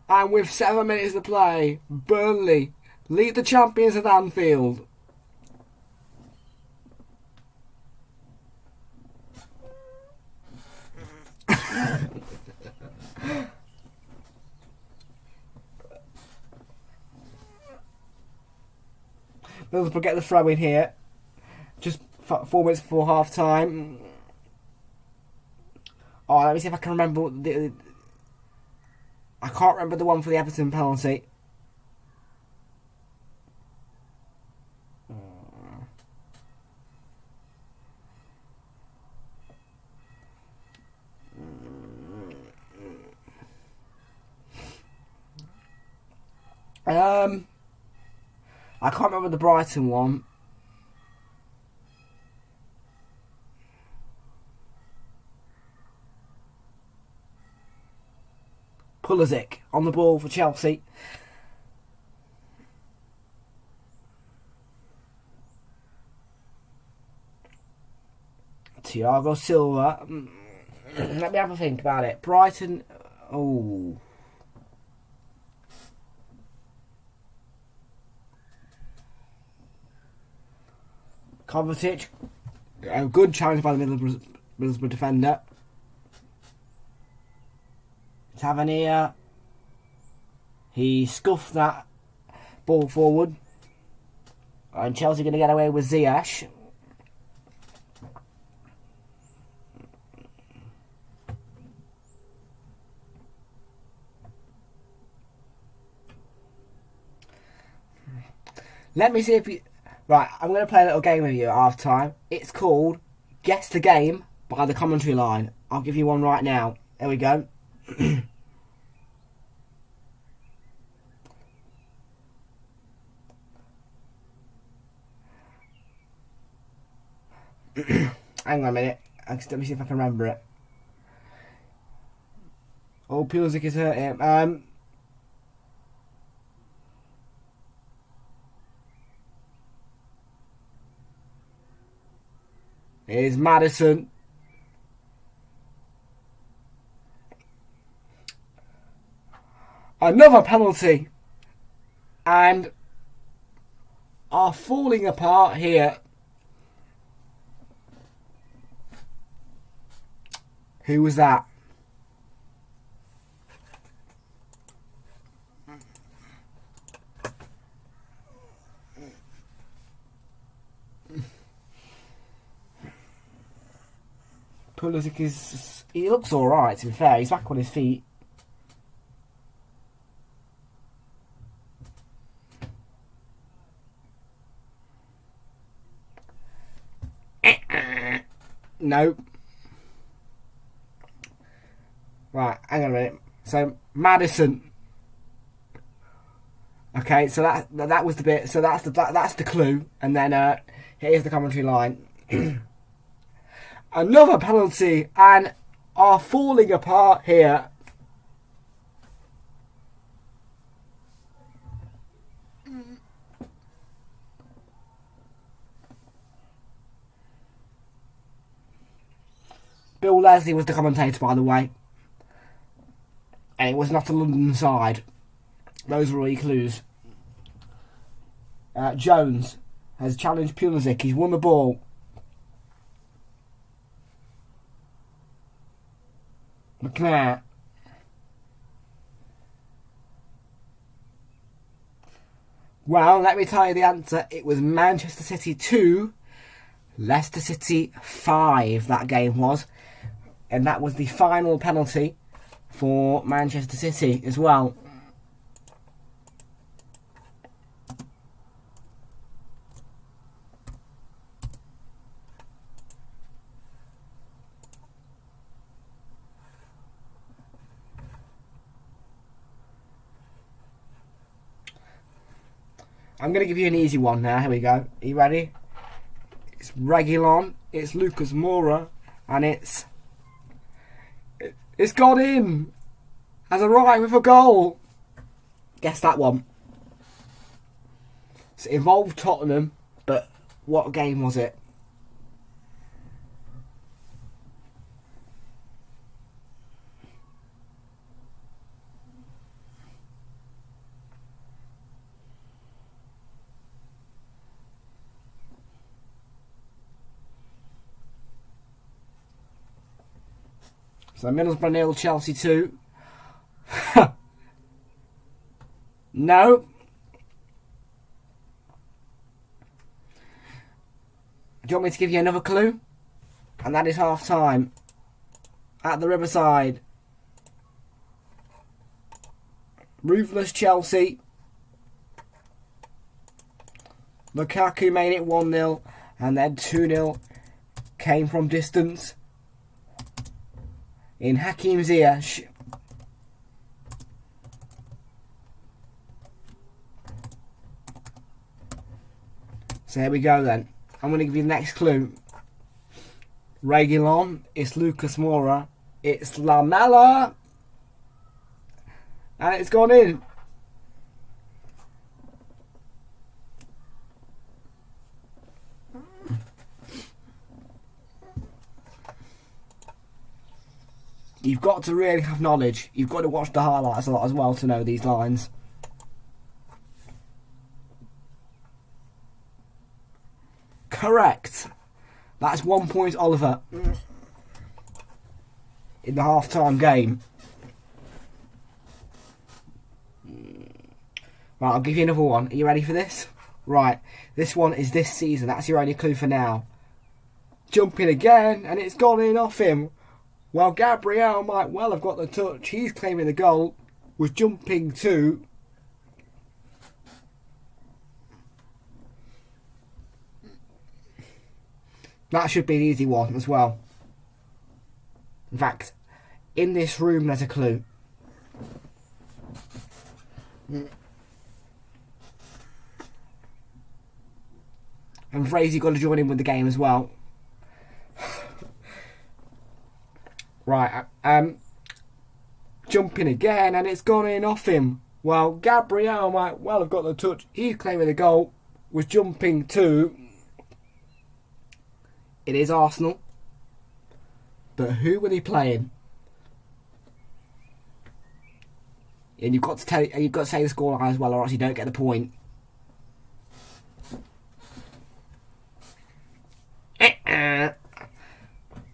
And with 7 minutes to play, Burnley lead the champions at Anfield. Middlesbrough get the throw in here. Just 4 minutes before half time. Oh, let me see if I can remember I can't remember the one for the Everton penalty. I can't remember the Brighton one. Pulisic on the ball for Chelsea. Thiago Silva. Let me have a think about it. Brighton. Oh. Kovacic. A good challenge by the Middlesbrough defender. Tavernier. He scuffed that ball forward. And Chelsea going to get away with Ziyech. Let me see if you... Right, I'm going to play a little game with you at half time. It's called Guess the Game by the commentary line. I'll give you one right now. There we go. Hang on a minute. Let me see if I can remember it. Oh, Pulisic is hurt him. Here's Maddison. Another penalty. And are falling apart here. Who was that? Pulisic is... He looks alright, to be fair. He's back on his feet. Nope. Right, hang on a minute. So, Maddison. Okay, so that was the bit. So that's the clue. And then here's the commentary line. Another penalty and are falling apart here. Bill Leslie was the commentator, by the way. And it was not a London side. Those were all your clues. Jones has challenged Pulisic. He's won the ball. McNair. Well, let me tell you the answer. It was Manchester City 2, Leicester City 5, that game was. And that was the final penalty for Manchester City as well. I'm going to give you an easy one now. Here we go. Are you ready? It's Realltom, it's Lucas Moura, and it's gone in as a right with a goal. Guess that one. So it involved Tottenham, but what game was it? So Middlesbrough 0, Chelsea 2. No. Do you want me to give you another clue? And that is half time. At the Riverside. Ruthless Chelsea. Lukaku made it 1-0. And then 2-0 came from distance. In Hakim Ziyech. So here we go then. I'm going to give you the next clue. Realltom, it's Lucas Moura, it's Lamela, and it's gone in. You've got to really have knowledge. You've got to watch the highlights a lot as well to know these lines. Correct. That's 1 point, Oliver. In the half-time game. Right, I'll give you another one. Are you ready for this? Right, this one is this season. That's your only clue for now. Jumping again, and it's gone in off him. Well, Gabriel might well have got the touch. He's claiming the goal. Was jumping too. That should be an easy one as well. In fact, in this room there's a clue. And Fraser got to join in with the game as well. Right, jumping again, and it's gone in off him. Well, Gabriel might well have got the touch. He's claiming the goal. Was jumping too. It is Arsenal. But who were they playing? And you've got to say the scoreline as well, or else you don't get the point.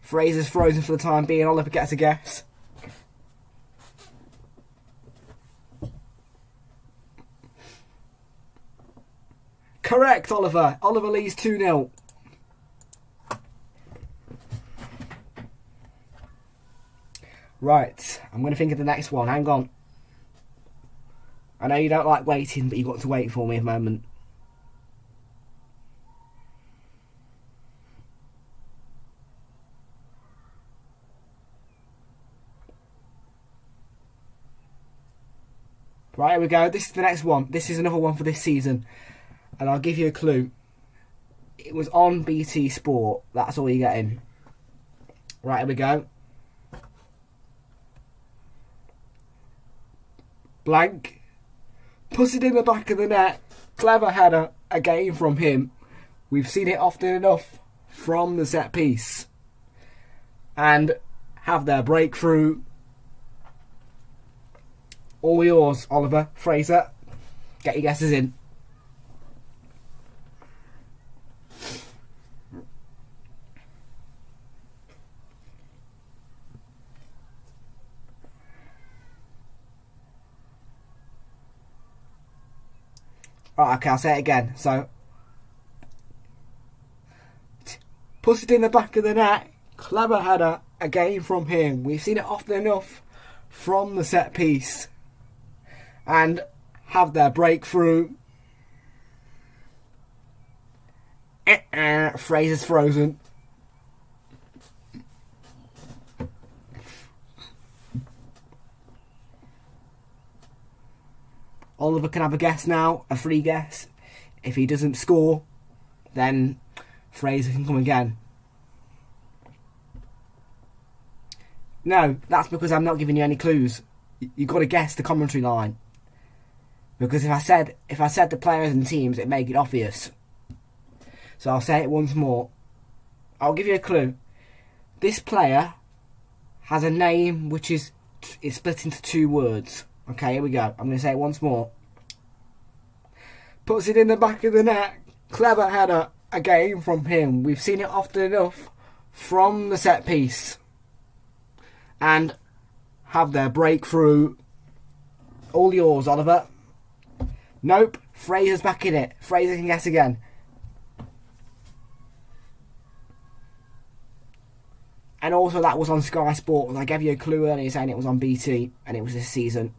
Fraser's frozen for the time being. Oliver gets a guess. Correct, Oliver. Oliver leads 2-0. Right, I'm going to think of the next one. Hang on. I know you don't like waiting, but you've got to wait for me a moment. Right, here we go. This is the next one. This is another one for this season. And I'll give you a clue. It was on BT Sport. That's all you're getting. Right, here we go. Blank. Puts it in the back of the net. Clever header. Again from him. We've seen it often enough from the set piece. And have their breakthrough. All yours, Oliver. Fraser. Get your guesses in. Right, okay, I'll say it again. So, puts it in the back of the net. Clever header. Again from him. We've seen it often enough from the set piece. And have their breakthrough. Fraser's frozen. Oliver can have a guess now, a free guess. If he doesn't score, then Fraser can come again. No, that's because I'm not giving you any clues. You've got to guess the commentary line. Because if I said the players and teams, it'd make it obvious. So I'll say it once more. I'll give you a clue. This player has a name which is split into 2 words. Okay, here we go. I'm going to say it once more. Puts it in the back of the net. Clever header. Again from him. We've seen it often enough from the set piece. And have their breakthrough. All yours, Oliver. Nope. Fraser's back in it. Fraser can guess again. And also that was on Sky Sport. I gave you a clue earlier saying it was on BT. And it was this season.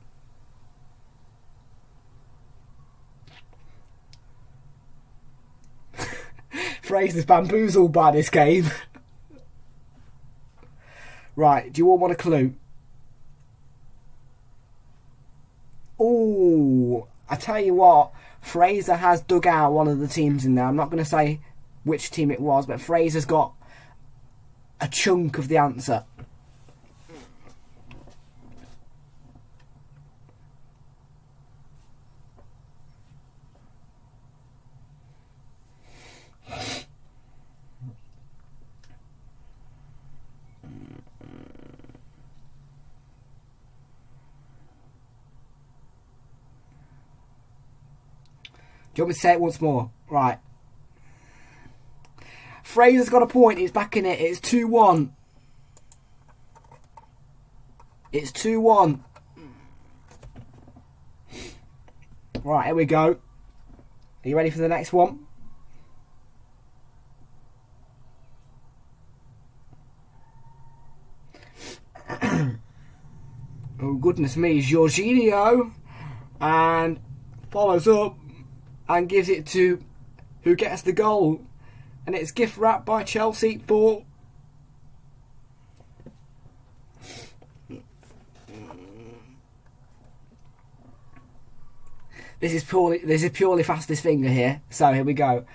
Fraser's bamboozled by this game. Right, do you all want a clue? Ooh, I tell you what, Fraser has dug out one of the teams in there. I'm not going to say which team it was, but Fraser's got a chunk of the answer. Do you want me to say it once more? Right. Fraser's got a point. He's back in it. It's 2-1. It's 2-1. Right, here we go. Are you ready for the next one? Oh, goodness me. Jorginho. And follows up. And gives it to who gets the goal. And it's gift wrapped by Chelsea for... This is purely fastest finger here. So here we go.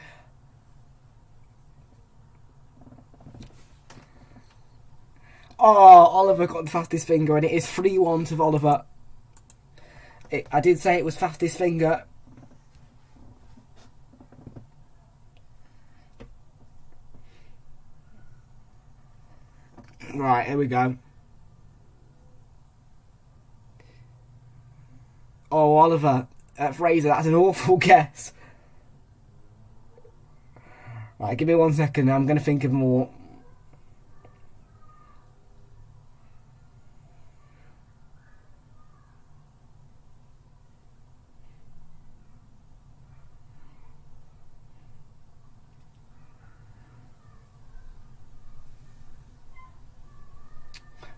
Oh, Oliver got the fastest finger, and it is 3-1 to Oliver. I did say it was fastest finger. Right, here we go. Oh, Oliver. Fraser, that's an awful guess. Right, give me 1 second. I'm going to think of more.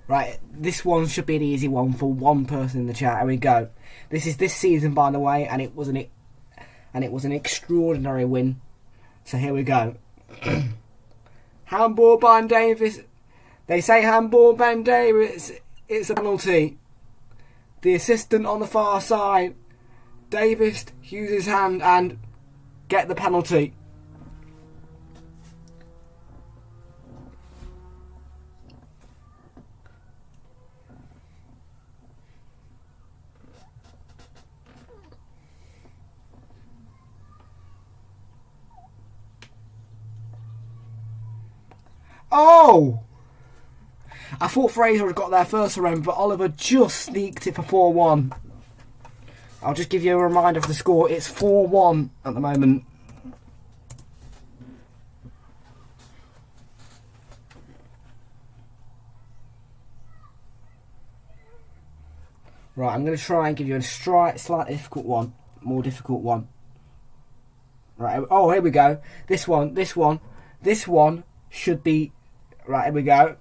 Right, this one should be an easy one for one person in the chat. Here we go. This is this season, by the way, and it was an extraordinary win. So here we go. Handball by Davis. They say handball Ben Davis. It's a penalty. The assistant on the far side, Davis, use his hand and get the penalty. Oh! I thought Fraser had got there first round, but Oliver just sneaked it for 4-1. I'll just give you a reminder of the score. It's 4-1 at the moment. Right, I'm going to try and give you a slightly difficult one. More difficult one. Right, oh, here we go. This one should be... Right, here we go.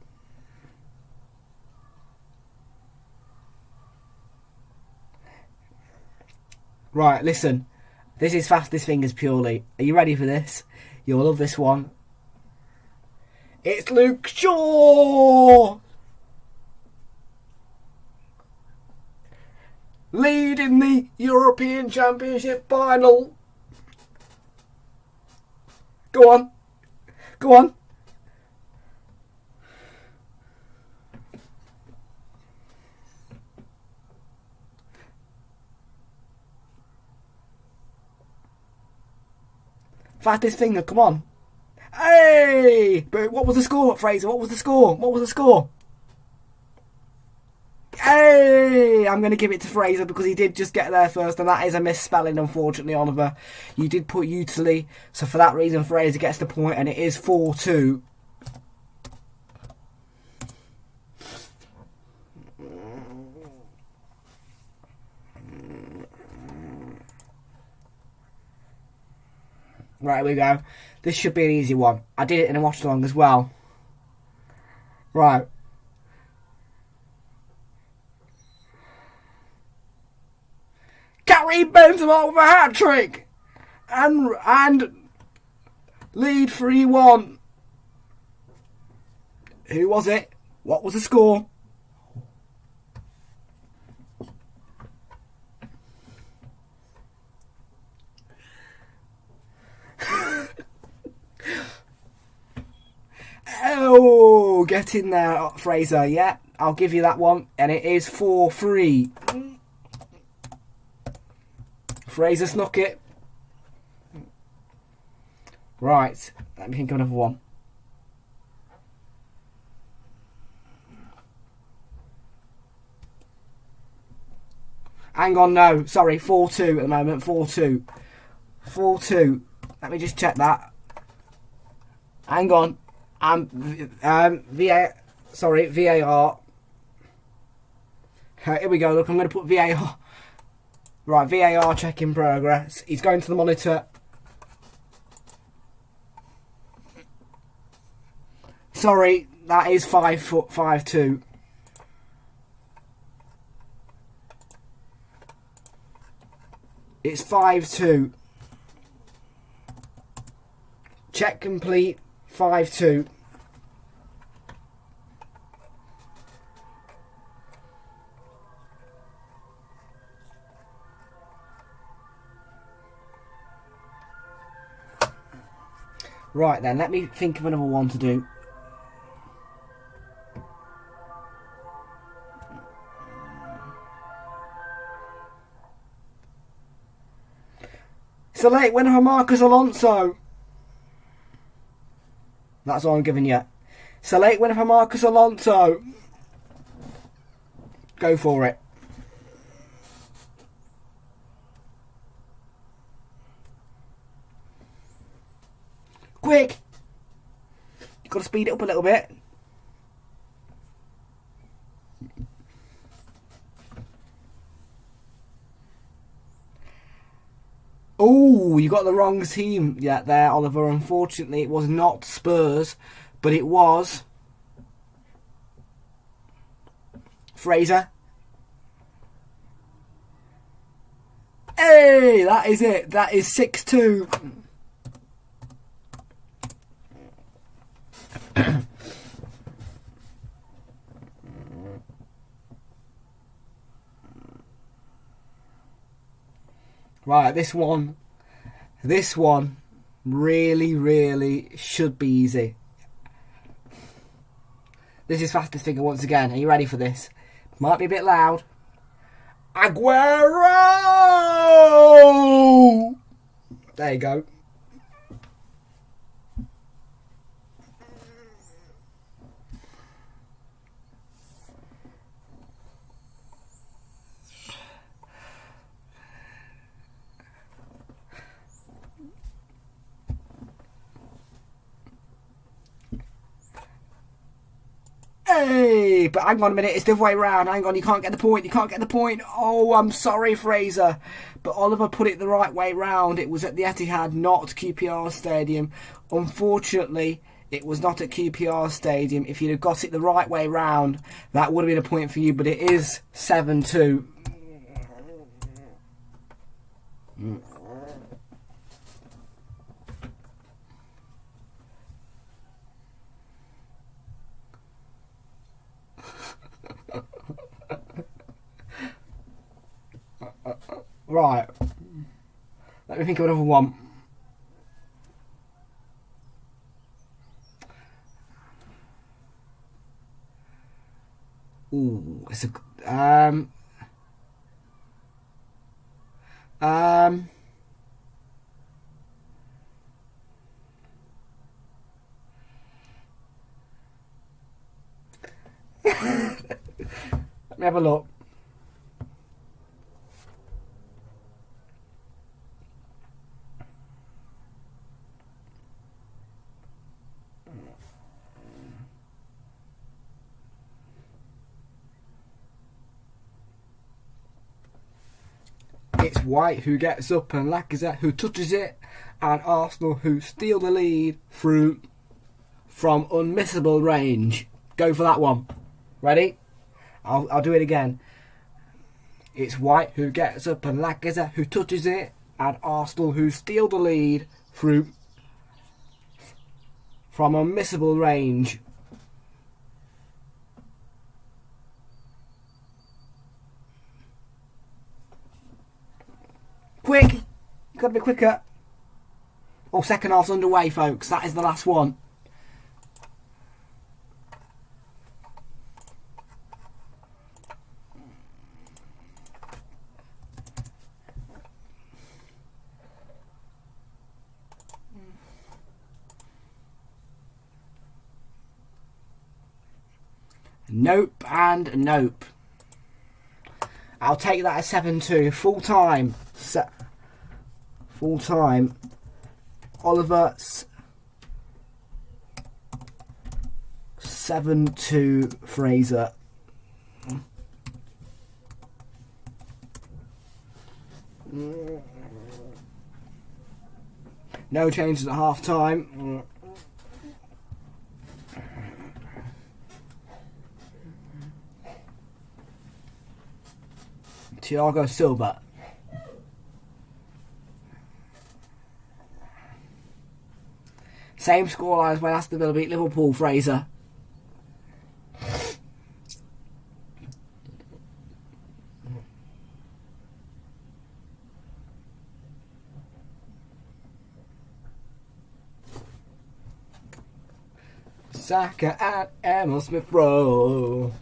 Right, listen. This is fastest fingers purely. Are you ready for this? You'll love this one. It's Luke Shaw! Leading the European Championship final. Go on. Go on. Fastest finger, come on. Hey! But what was the score, Fraser? What was the score? What was the score? Hey! I'm going to give it to Fraser because he did just get there first, and that is a misspelling, unfortunately, Oliver. You did put Utili, so for that reason, Fraser gets the point, and it is 4-2. Right, here we go. This should be an easy one. I did it in a watch-along as well. Right. Karim Benzema with a hat-trick! And lead 3-1. Who was it? What was the score? Oh, get in there, Fraser. Yeah, I'll give you that one. And it is 4-3. Fraser snuck it. Right, let me think of another one. Hang on, no. Sorry, 4-2 at the moment. 4-2. 4-2. Let me just check that. Hang on. VAR. Here we go. Look, I'm going to put VAR. Right, VAR check in progress. He's going to the monitor. Sorry, that is 5-2. It's 5-2. Check complete. 5-2. Right then, let me think of another one to do. It's a late winner for Marcus Alonso. That's all I'm giving you. It's a late winner for Marcus Alonso. Go for it. Quick! You've got to speed it up a little bit. Oh, you got the wrong team yet there, Oliver. Unfortunately, it was not Spurs, but it was Fraser. Hey, that is it. That is 6-2. Right, this one really should be easy. This is fastest figure once again. Are you ready for this? Might be a bit loud. Aguero! There you go. Hey, but hang on a minute, it's the other way around. Hang on, you can't get the point, you can't get the point. Oh, I'm sorry, Fraser. But Oliver put it the right way round. It was at the Etihad, not QPR Stadium. Unfortunately, it was not at QPR Stadium. If you'd have got it the right way round, that would have been a point for you, but it is 7-2. Right. Let me think of another one. Ooh, it's a let me have a look. It's White who gets up and Lacazette who touches it, and Arsenal who steal the lead from unmissable range. Go for that one. Ready? I'll do it again. It's White who gets up and Lacazette who touches it, and Arsenal who steal the lead from unmissable range. Quick! You've got to be quicker. Oh, second half's underway, folks. That is the last one. Nope and nope. I'll take that as 7-2. Full time. Full time. Oliver 7-2 Fraser. No changes at half time. Thiago Silva. Same scoreline as when Aston Villa beat Liverpool, Fraser. Saka and Emil Smith-Rowe.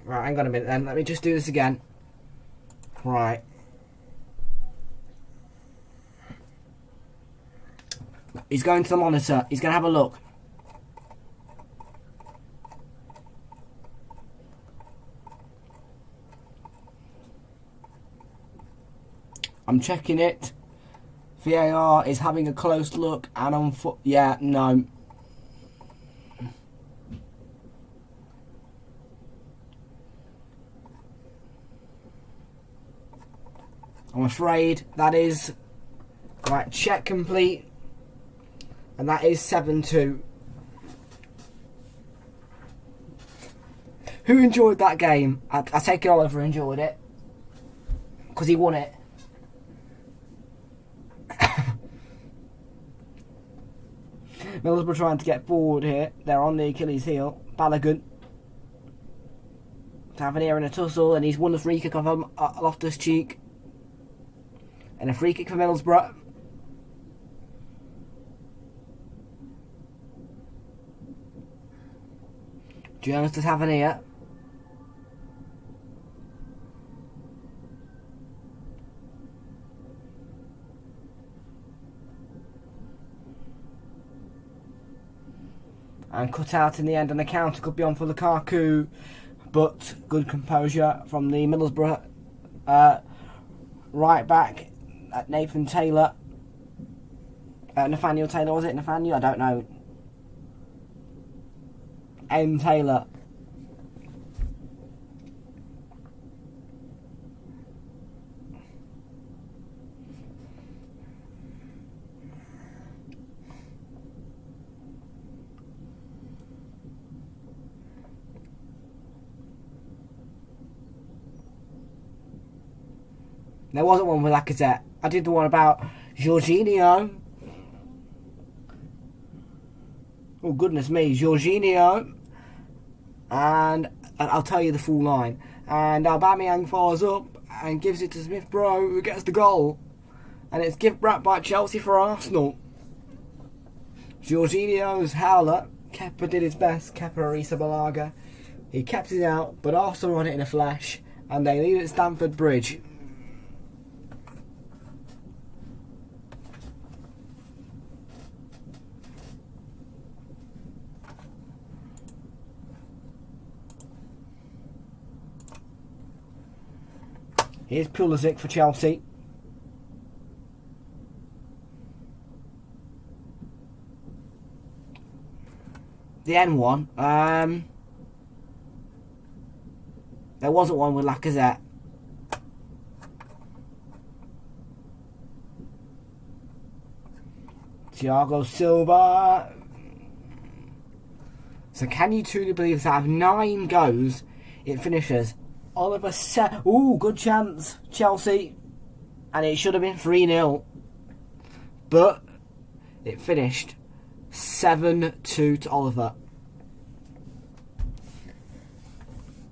Right, hang on a minute then. Let me just do this again. Right. He's going to the monitor. He's going to have a look. I'm checking it. VAR is having a close look, and on foot. Yeah, no. I'm afraid that is right. Check complete, and that is 7-2. Who enjoyed that game? I take it Oliver enjoyed it because he won it. Middlesbrough trying to get forward here. They're on the Achilles heel. Balogun. Tavernier in a tussle, and he's won the free kick off Loftus Cheek. And a free kick for Middlesbrough. Jones to Tavernier. And cut out in the end, and the counter could be on for Lukaku, but good composure from the Middlesbrough right back at Nathan Taylor. Nathaniel Taylor, was it Nathaniel? I don't know. N. Taylor. There wasn't one with Lacazette. I did the one about Jorginho. Oh, goodness me, Jorginho. And I'll tell you the full line. And Aubameyang fires up and gives it to Smith-Rowe, who gets the goal. And it's gift wrapped by Chelsea for Arsenal. Jorginho's howler. Kepa did his best. Kepa Arrizabalaga. He kept it out, but Arsenal won it in a flash. And they lead at Stamford Bridge. Here's Pulisic for Chelsea. The N one. There wasn't one with Lacazette. Thiago Silva. So can you truly believe that out of 9 goes, it finishes Oliver ooh, good chance, Chelsea. And it should have been 3-0. But it finished 7-2 to Oliver.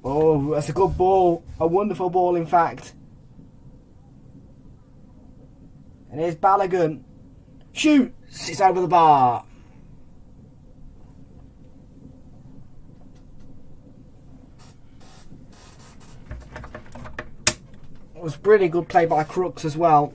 Oh, that's a good ball. A wonderful ball, in fact. And here's Balogun. Shoots! It's over the bar. It was really good play by Crooks as well.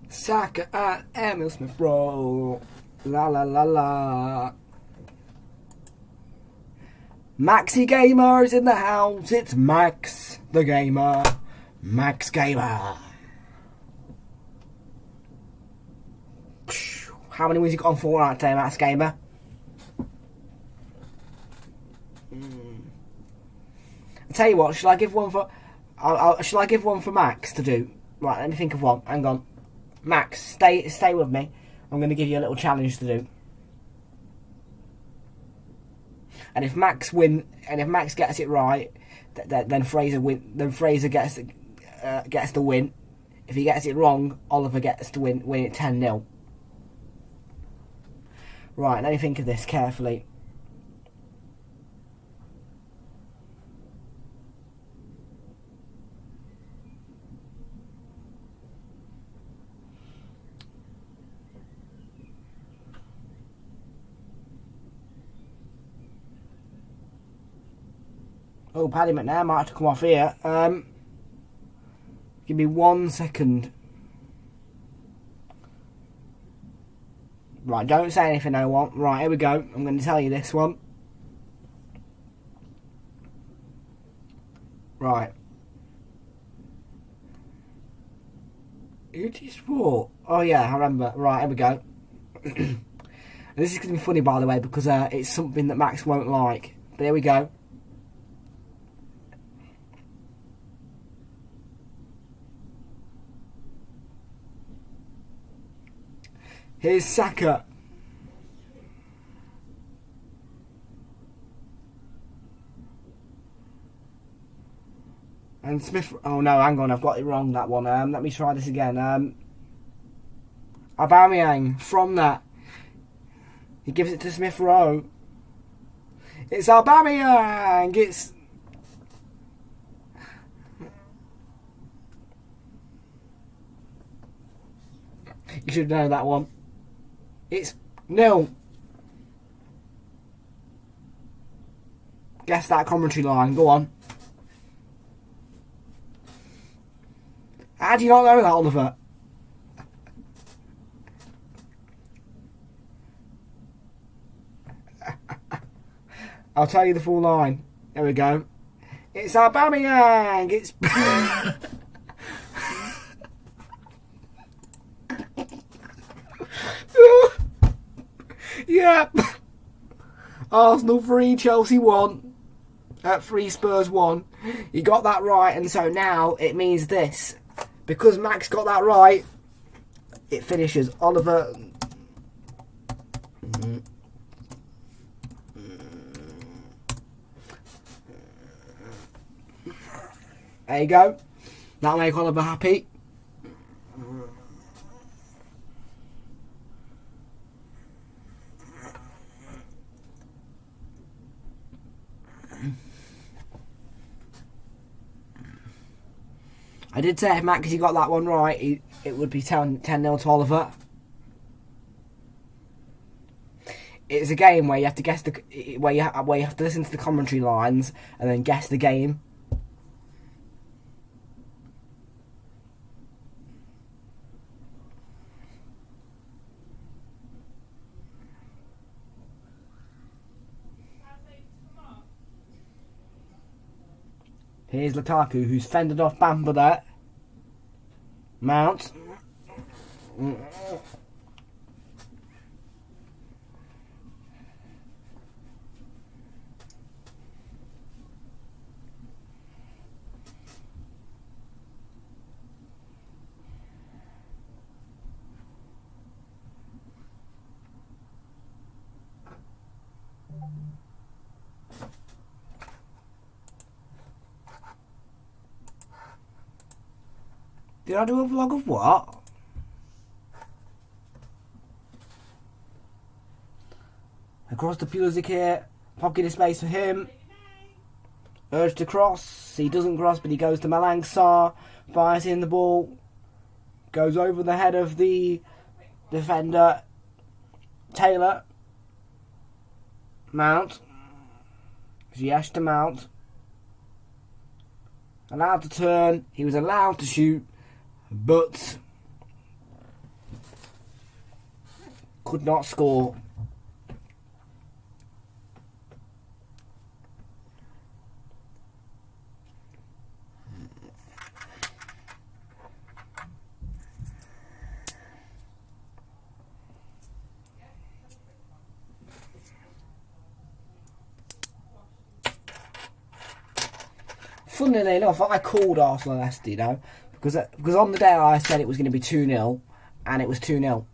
Saka and Emil Smith-Rowe. La la la la. Maxi Gamer is in the house. It's Max the Gamer. Max Gamer. How many wins you got on Fortnite today, Max Gamer? I'll tell you what, shall I give one for shall I give one for Max to do? Right, let me think of one. Hang on. Max, stay with me. I'm going to give you a little challenge to do. And if Max gets it right, then Fraser gets the win. If he gets it wrong, Oliver gets to win it 10-0. Right, let me think of this carefully. Oh, Paddy McNair might have to come off here. Give me 1 second. Right, don't say anything, no one. Right, here we go. I'm going to tell you this one. Right. Who did this for? Oh yeah, I remember. Right, here we go. And this is going to be funny, by the way, because it's something that Max won't like. But here we go. Here's Saka. And Smith... Oh no, hang on, I've got it wrong, that one. Let me try this again. Aubameyang, from that. He gives it to Smith Rowe. It's Aubameyang! It's... You should know that one. It's 0. Guess that commentary line, go on. How do you not know that, Oliver? I'll tell you the full line. There we go. It's Aubameyang! It's... Yep. Arsenal 3, Chelsea 1. 3, Spurs 1. You got that right, and so now it means this. Because Max got that right, it finishes Oliver. There you go. That'll make Oliver happy. I did say if Max got that one right, it would be 10-0 to Oliver. It's a game where you have to guess where you have to listen to the commentary lines and then guess the game. Here's Lukaku, who's fended off Bamber there. Mount. Did I do a vlog of what? Across the Pulisic here. Pocket of space for him. Urge to cross. He doesn't cross, but he goes to Malang Sarr. Fires in the ball. Goes over the head of the defender. Taylor. Mount. Ziyech to Mount. Allowed to turn. He was allowed to shoot. But could not score. Funnily enough, I called Arsenal and Leicester, you know, because on the day I said it was going to be 2-0, and it was 2-0.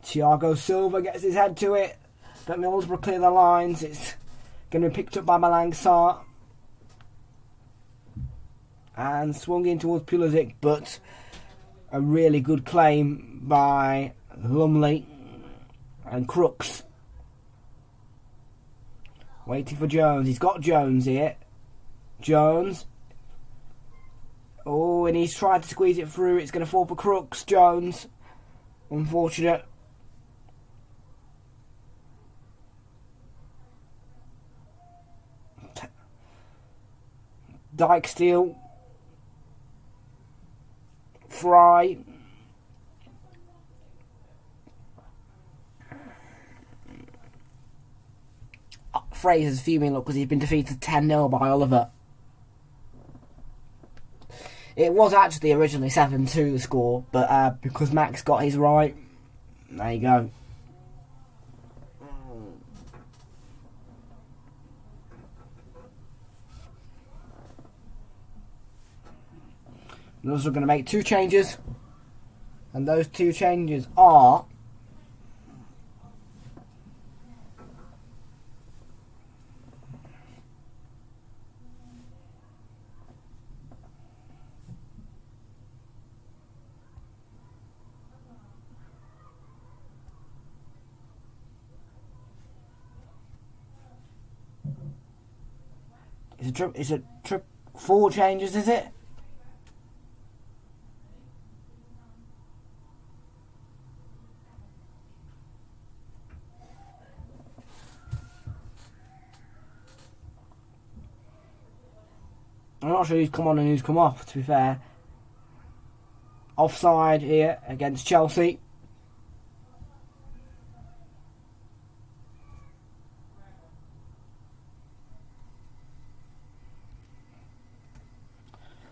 Thiago Silva gets his head to it, but Middlesbrough clear the lines. It's going to be picked up by Malang Sarr and swung in towards Pulisic, but a really good claim by Lumley and Crooks. Waiting for Jones. He's got Jones here. Jones. Oh, and he's tried to squeeze it through. It's going to fall for Crooks. Jones. Unfortunate. Dyke Steel, Fry, Fraser's fuming look because he's been defeated 10-0 by Oliver. It was actually originally 7-2 the score, but because Max got his right, there you go. Middlesbrough are going to make 2 changes, and those 2 changes are it's a trip 4 changes, is it? I'm not sure who's come on and who's come off, to be fair. Offside here against Chelsea.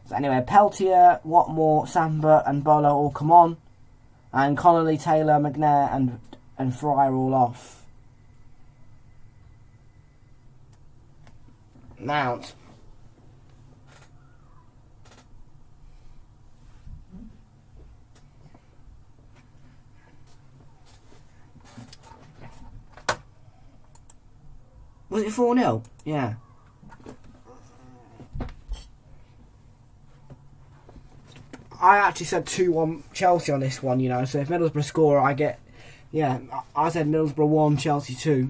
So anyway, Peltier, Watmore, Samba and Bolo all come on. And Connolly, Taylor, McNair and Fry are all off. Mount. Was it 4-0? Yeah. I actually said 2-1 Chelsea on this one, you know, so if Middlesbrough score, I get... Yeah, I said Middlesbrough 1, Chelsea 2.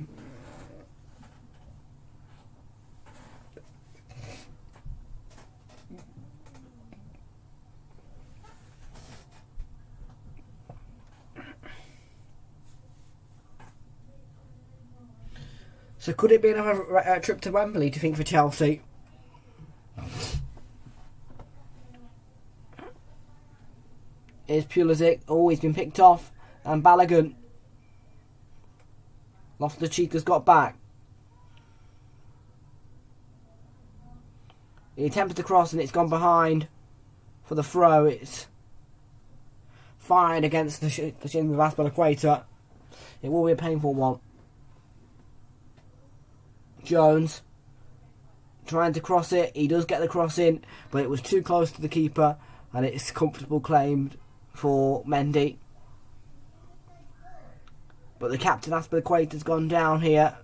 So could it be another trip to Wembley, do you think, for Chelsea? Is Pulisic always been picked off? And Balogun. Loftus-Cheek got back. He attempted to cross and it's gone behind for the throw. It's fired against the shin with Azpilicueta. It will be a painful one. Jones trying to cross it. He does get the cross in, but it was too close to the keeper and it's comfortable claimed for Mendy. But the captain Azpilicueta's gone down here.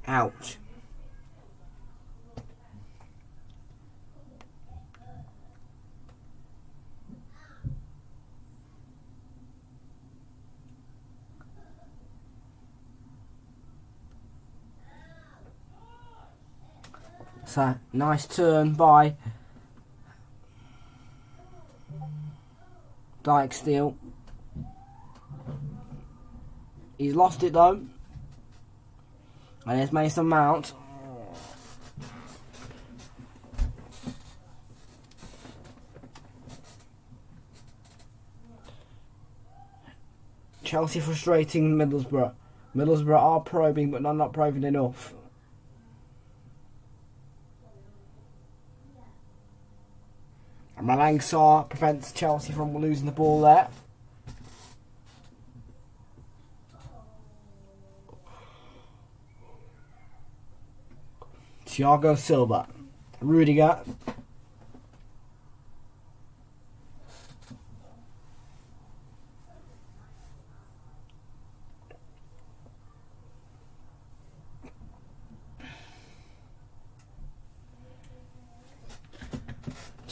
Ouch. So, nice turn by Dyke Steel. He's lost it though. And there's Mason Mount. Chelsea frustrating Middlesbrough. Middlesbrough are probing, but not probing enough. And Malang Sarr prevents Chelsea from losing the ball there. Thiago Silva, Rudiger,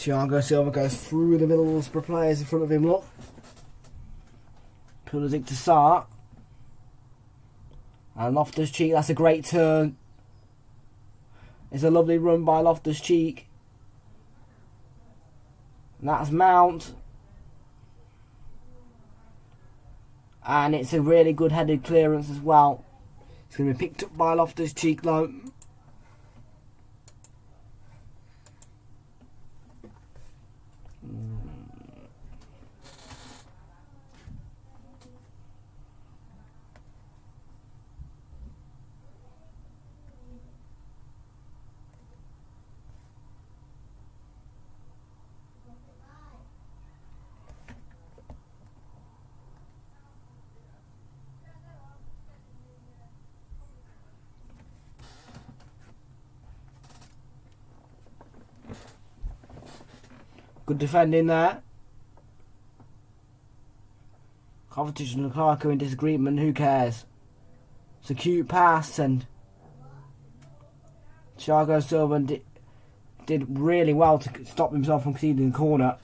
Thiago Silva goes through the Middlesbrough players in front of him, look. Pulisic to Sarr. And Loftus-Cheek, that's a great turn. It's a lovely run by Loftus-Cheek. And that's Mount. And it's a really good headed clearance as well. It's going to be picked up by Loftus-Cheek though. Good defending there. Kovacic and Lukaku in disagreement, who cares? It's a cute pass and Thiago Silva did really well to stop himself from conceding the corner.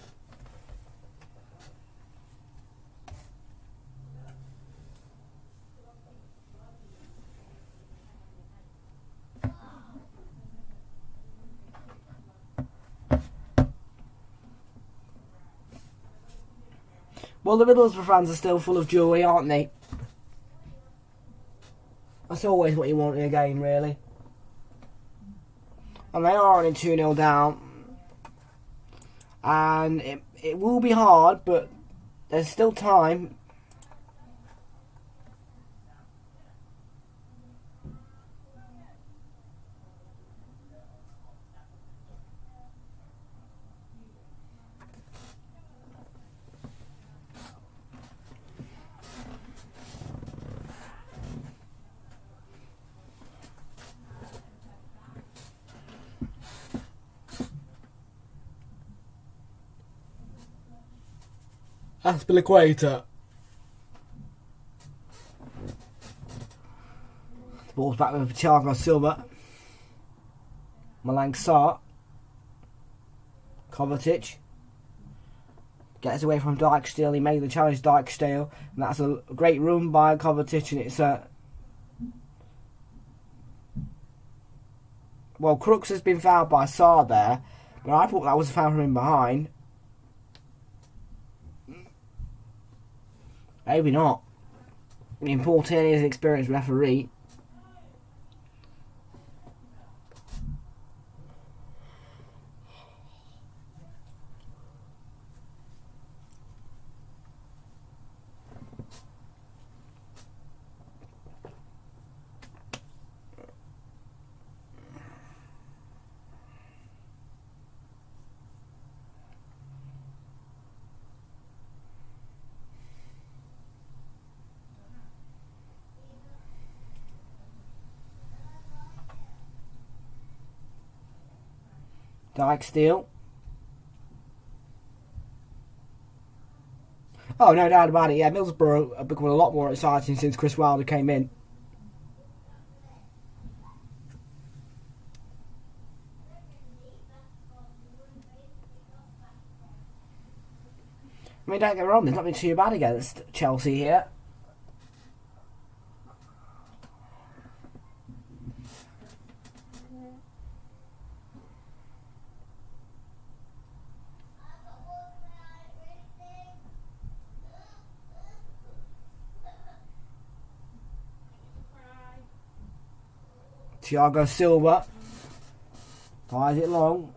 Well, the Middlesbrough fans are still full of joy, aren't they? That's always what you want in a game, really. And they are only 2-0 down. And it will be hard, but there's still time. Aspilicueta. The ball's back with Thiago Silva. Malang Sarr. Kovacic. Gets away from Dijksteel. He made the challenge Dijksteel. And that's a great run by Kovacic. And it's a... Well, Crooks has been fouled by Sarr there. But I thought that was a foul from him behind. Maybe not. I mean, Paul Tierney is an experienced referee. Dijksteel. Oh, no doubt about it. Yeah, Middlesbrough have become a lot more exciting since Chris Wilder came in. I mean, don't get me wrong, there's not been too bad against Chelsea here. Thiago Silva fires it long.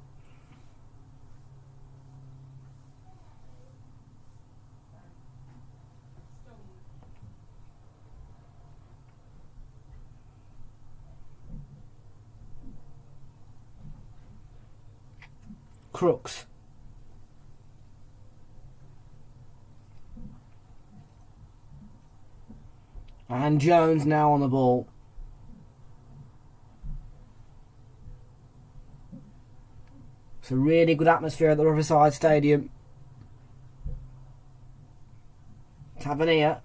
Crooks. And Jones now on the ball. It's a really good atmosphere at the Riverside Stadium. Tavernier.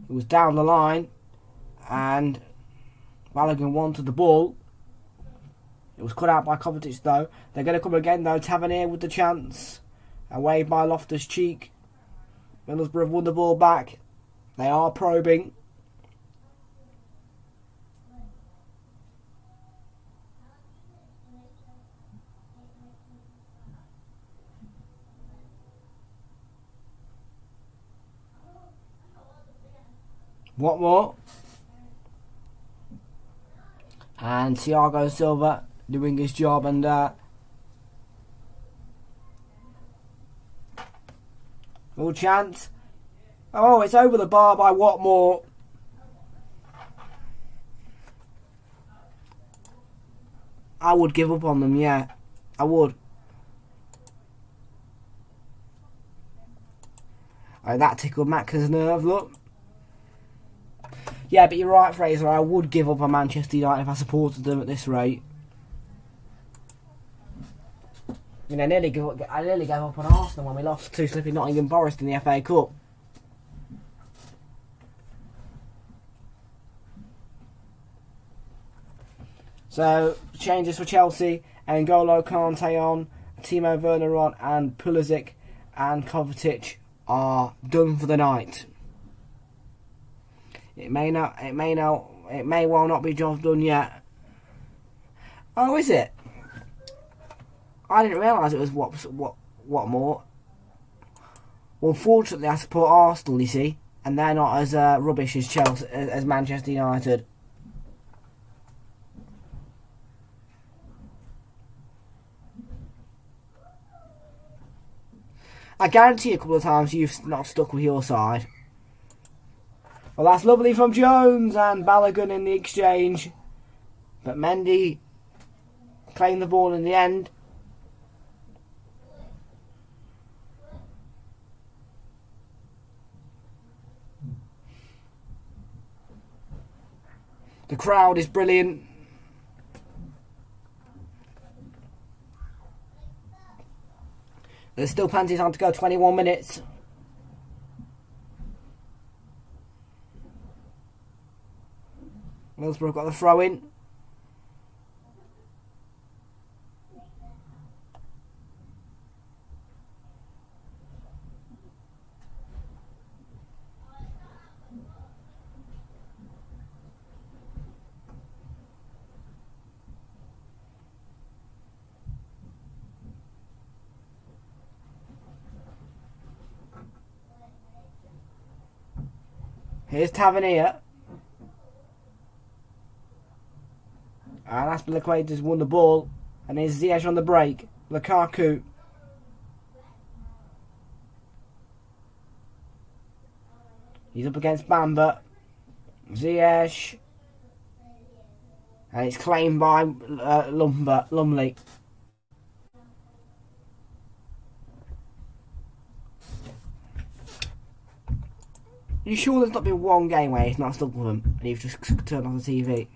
It was down the line and Balogun wanted the ball. It was cut out by Kovacic though. They're going to come again though. Tavernier with the chance. Away by Loftus-Cheek. Middlesbrough have won the ball back. They are probing. What more? And Thiago Silva doing his job, and full chance. Oh, it's over the bar by Watmore. I would give up on them, yeah. I would. Oh, that tickled Macca's nerve, look. Yeah, but you're right, Fraser. I would give up on Manchester United if I supported them at this rate. I mean, I nearly gave up on Arsenal when we lost to slipping Nottingham Forest in the FA Cup. So, changes for Chelsea. N'Golo Kante on, Timo Werner on, and Pulisic and Kovacic are done for the night. It may well not be job done yet. Oh, is it? I didn't realise it was what more. Well, fortunately, I support Arsenal, you see, and they're not as rubbish as Chelsea, as Manchester United. I guarantee a couple of times you've not stuck with your side. Well, that's lovely from Jones and Balogun in the exchange. But Mendy claimed the ball in the end. The crowd is brilliant. There's still plenty of time to go, 21 minutes. Middlesbrough got the throw in. Here's Tavernier. And Aspilicueta has won the ball. And here's Ziyech on the break. Lukaku. He's up against Bamba. Ziyech. And it's claimed by Lumley. You sure there's not been one game where he's not stuck with them and you've just turned on the TV?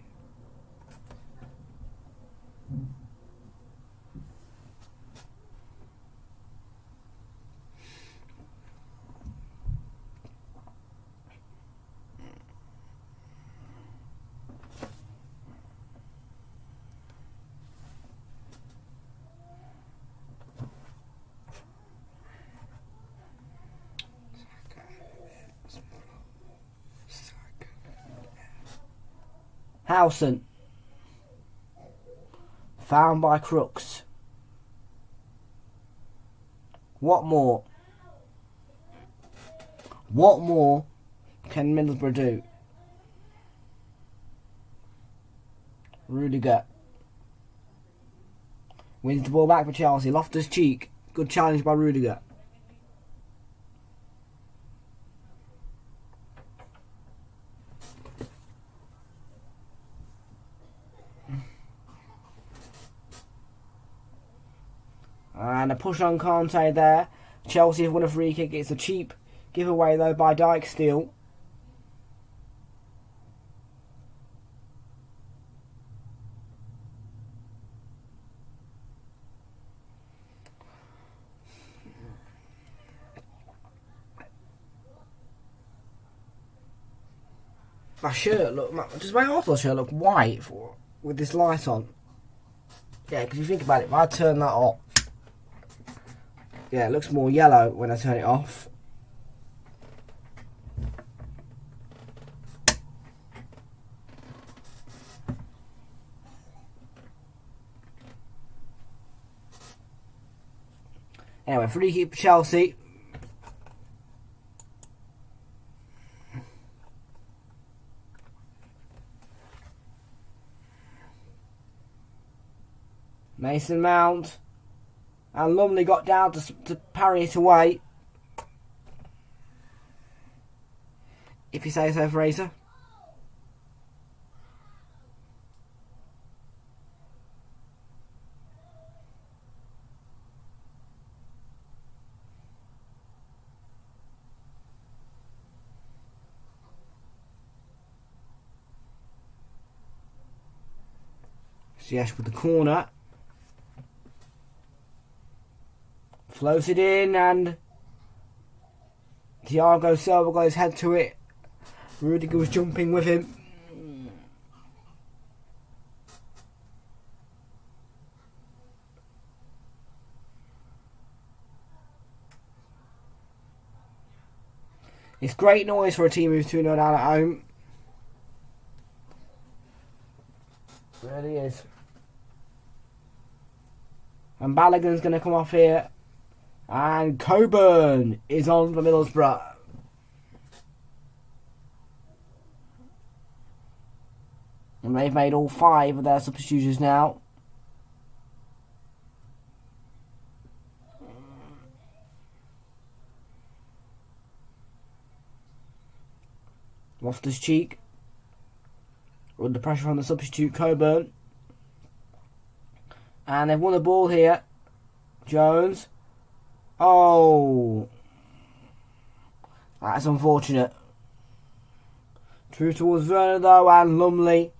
Howson. Found by Crooks. What more? What more can Middlesbrough do? Rudiger. Wins the ball back for Chelsea. Loftus-Cheek. Good challenge by Rudiger. And a push on Kante there. Chelsea have won a free kick. It's a cheap giveaway though by Dijksteel. my shirt look... Does my Arsenal shirt look white with this light on? Yeah, because you think about it, if I turn that off... Yeah, it looks more yellow when I turn it off. Anyway, free kick for Chelsea. Mason Mount. And Lumley got down to parry it away. If you say so, Fraser. Ziyech with the corner. Floated in and Thiago Silva got his head to it. Rudiger was jumping with him. It's great noise for a team who's 2-0 down at home. It really is. And Balogun's going to come off here. And Coburn is on for Middlesbrough. And they've made all 5 of their substitutions now. Loftus-Cheek. Under pressure from the substitute Coburn. And they've won the ball here. Jones. Oh. That's unfortunate. True towards Werner though, and Lumley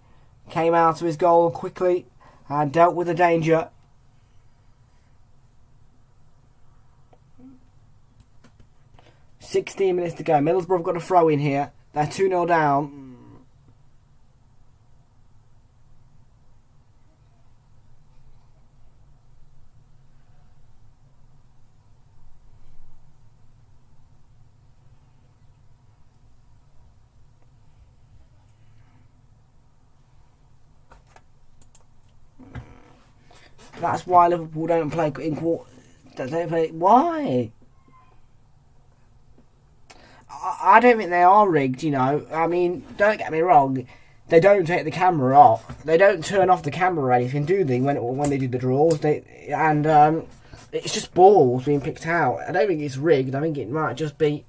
came out of his goal quickly and dealt with the danger. "16 minutes to go. Middlesbrough have got a throw in here. They're 2-0 down. That's why Liverpool don't play in quarter. Don't play. Why? I don't think they are rigged. You know. I mean, don't get me wrong. They don't take the camera off. They don't turn off the camera or anything, do they? When they do the draws, it's just balls being picked out. I don't think it's rigged. I think it might just be.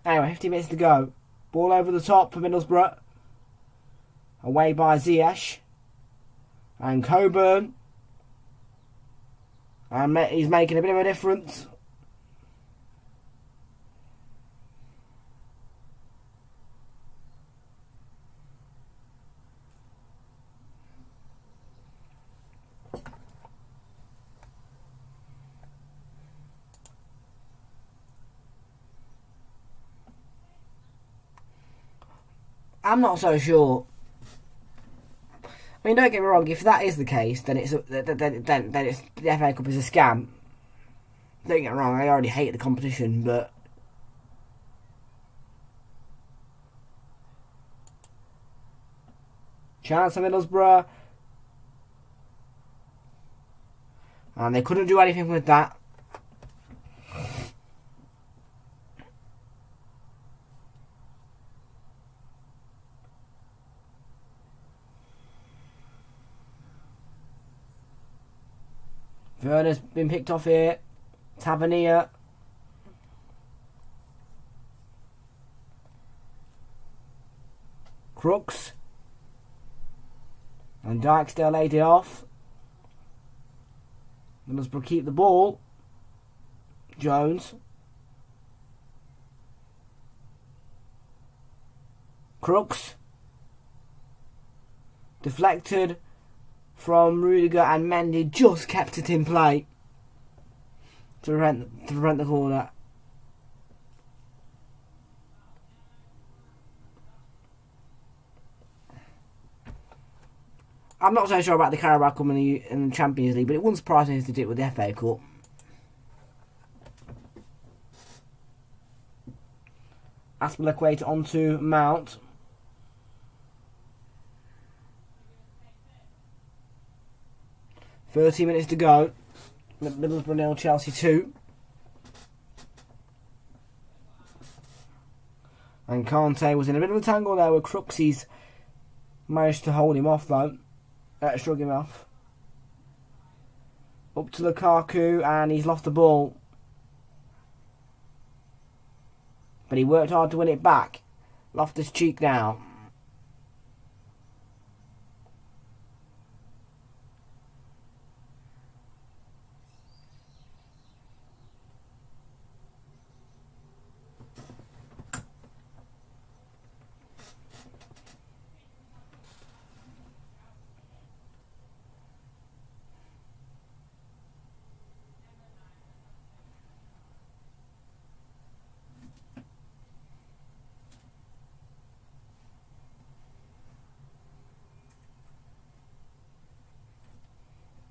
Anyway, 50 minutes to go. Ball over the top for Middlesbrough. Away by Ziyech. And Coburn. And he's making a bit of a difference. I'm not so sure. I mean, don't get me wrong. If that is the case, then it's the FA Cup is a scam. Don't get me wrong. I already hate the competition, but chance of Middlesbrough, and they couldn't do anything with that. Werner's been picked off here. Tavernier. Crooks. And Dyksdale laid it off. Middlesbrough keep the ball. Jones. Crooks. Deflected. from Rudiger, and Mendy just kept it in play to prevent the corner. I'm not so sure about the Carabao Cup in the Champions League, but it wouldn't surprise me if they did it with the FA Cup. Aspilicueta onto Mount. "30 minutes to go. Middlesbrough 0, Chelsea 2. And Kante was in a bit of a tangle there with Cruxey's managed to hold him off though. Shrug him off. Up to Lukaku, and he's lost the ball. But he worked hard to win it back. Loftus-Cheek now.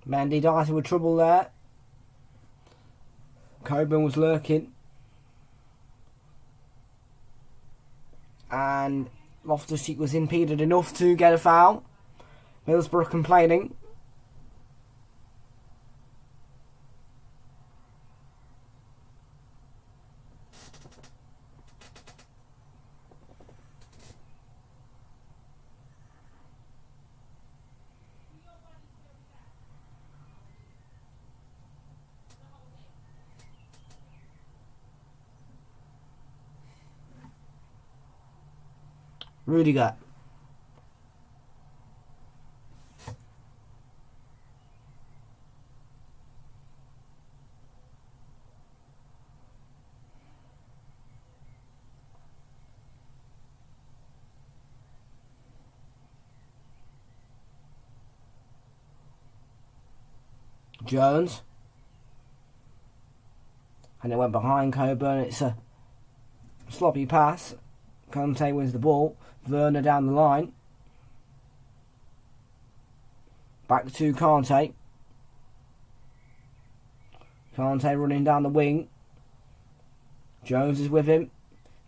Mendy Darcy with trouble there. Coburn was lurking. And Loftus-Cheek was impeded enough to get a foul. Middlesbrough complaining. Rudiger. Jones. And it went behind Coburn. It's a sloppy pass. Kante wins the ball. Werner down the line. Back to Kante. Kante running down the wing. Jones is with him.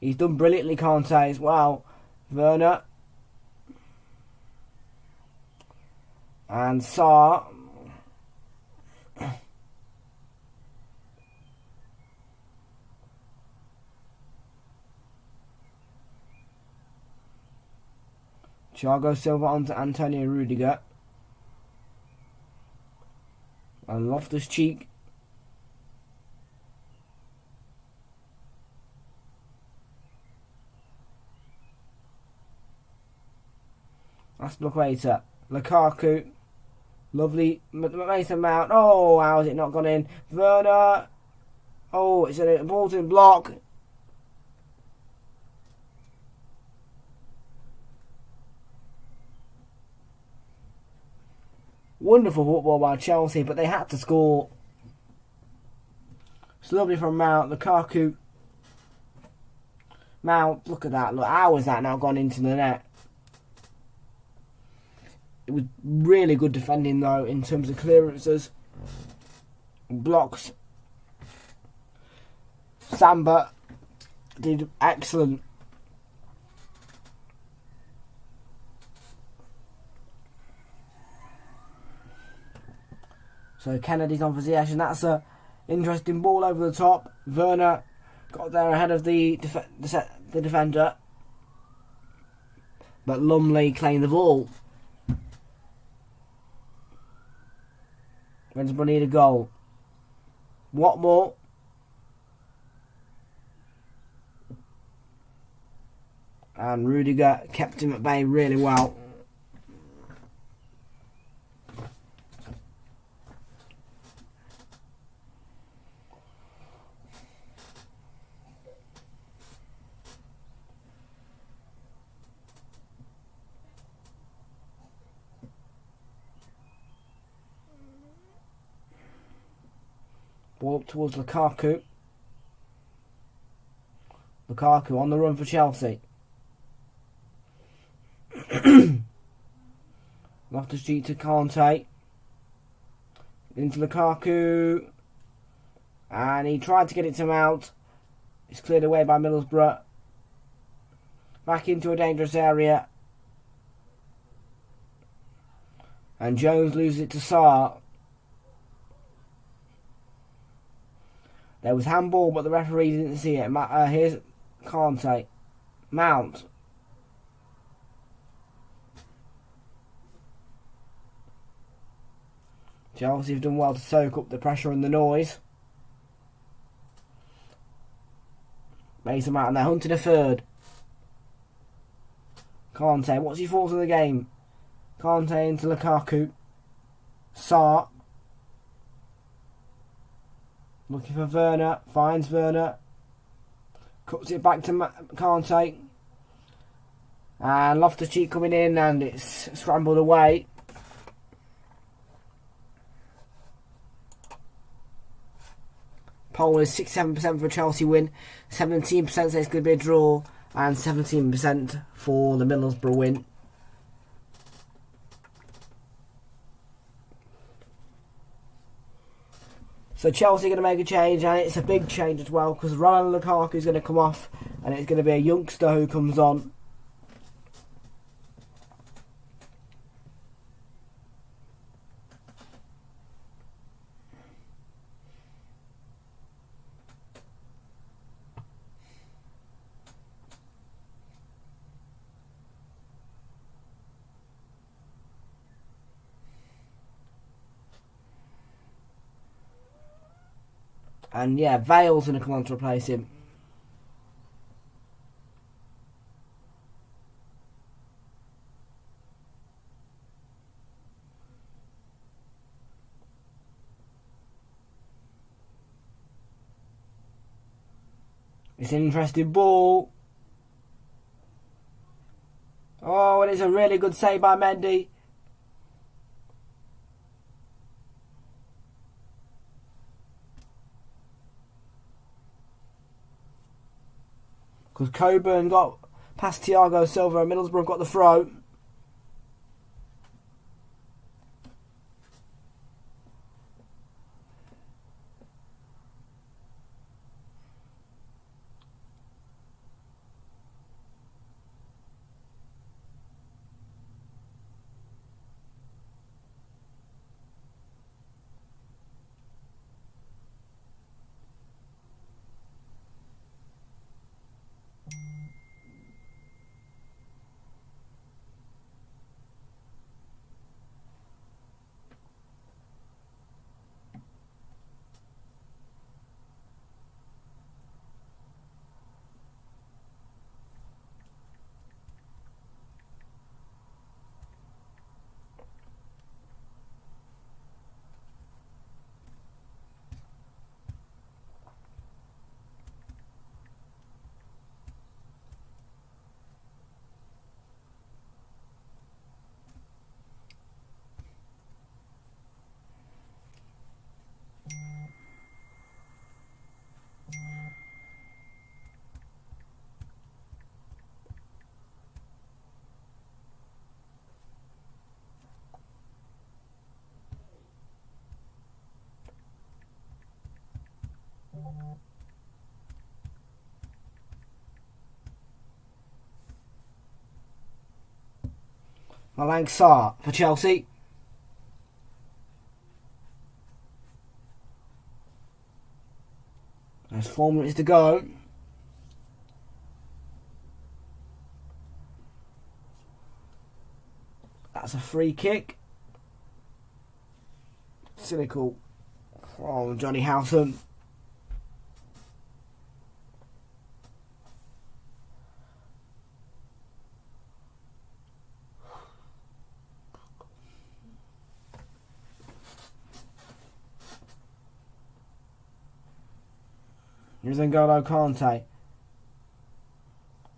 He's done brilliantly, Kante, as well. Werner. And Sarr. Thiago Silva onto Antonio Rudiger. And Loftus-Cheek. Aspilicueta. Lukaku. Lovely. Mason Mount. Oh, how has it not gone in? Werner. Oh, it's an important block. Wonderful football by Chelsea, but they had to score. It's lovely from Mount. Lukaku. Mount, look at that. Look, how has that now gone into the net? It was really good defending, though, in terms of clearances. Blocks. Samba did excellent. So Kennedy's on for Ziyech, and that's a interesting ball over the top. Werner got there ahead of the defender, but Lumley claimed the ball. Middlesbrough need a goal. What more? And Rudiger kept him at bay really well. Ball up towards Lukaku. Lukaku on the run for Chelsea. Loftus-Cheek to Kante. Into Lukaku. And he tried to get it to Mount. It's cleared away by Middlesbrough. Back into a dangerous area. And Jones loses it to Sarr. There was handball, but the referee didn't see it. Here's Kante. Mount. Chelsea have done well to soak up the pressure and the noise. Mason Mount, and they're hunting a third. Kante, what's your thoughts on the game? Kante into Lukaku. Sarr. Looking for Werner. Finds Werner. Cuts it back to Kante. And Loftus-Cheek coming in, and it's scrambled away. Poll is 67% for a Chelsea win, 17% say it's going to be a draw, and 17% for the Middlesbrough win. So Chelsea are going to make a change, and it's a big change as well, because Romelu Lukaku is going to come off, and it's going to be a youngster who comes on. And yeah, Vale's going to come on to replace him. It's an interesting ball. Oh, and it's a really good save by Mendy. Because Coburn got past Thiago Silva and Middlesbrough got the throw. Malang Sarr for Chelsea. There's 4 minutes to go. That's a free kick. Cynical from Johnny Howson. Here's N'Golo Kante.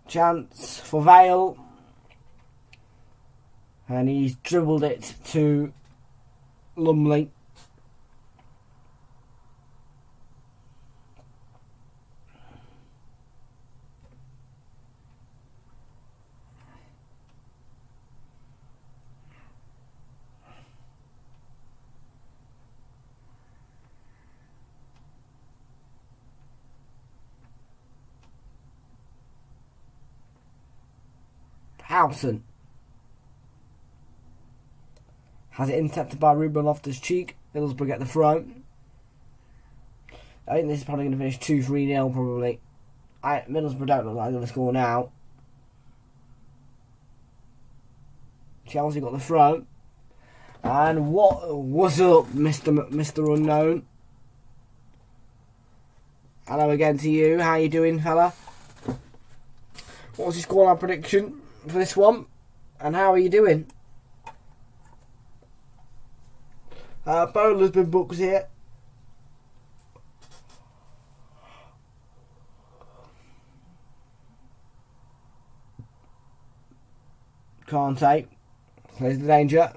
Chance for Vale. And he's dribbled it to Lumley. Howson. Has it intercepted by Ruben Loftus-Cheek. Middlesbrough get the throw. I think this is probably going to finish 2-3-0 probably. Middlesbrough don't look like they're going to score now. Chelsea got the throw. And what's up, Mr. Unknown? Hello again to you. How you doing, fella? What's your scoreline prediction for this one? And how are you doing? Bowler's been booked here. Kante. There's the danger.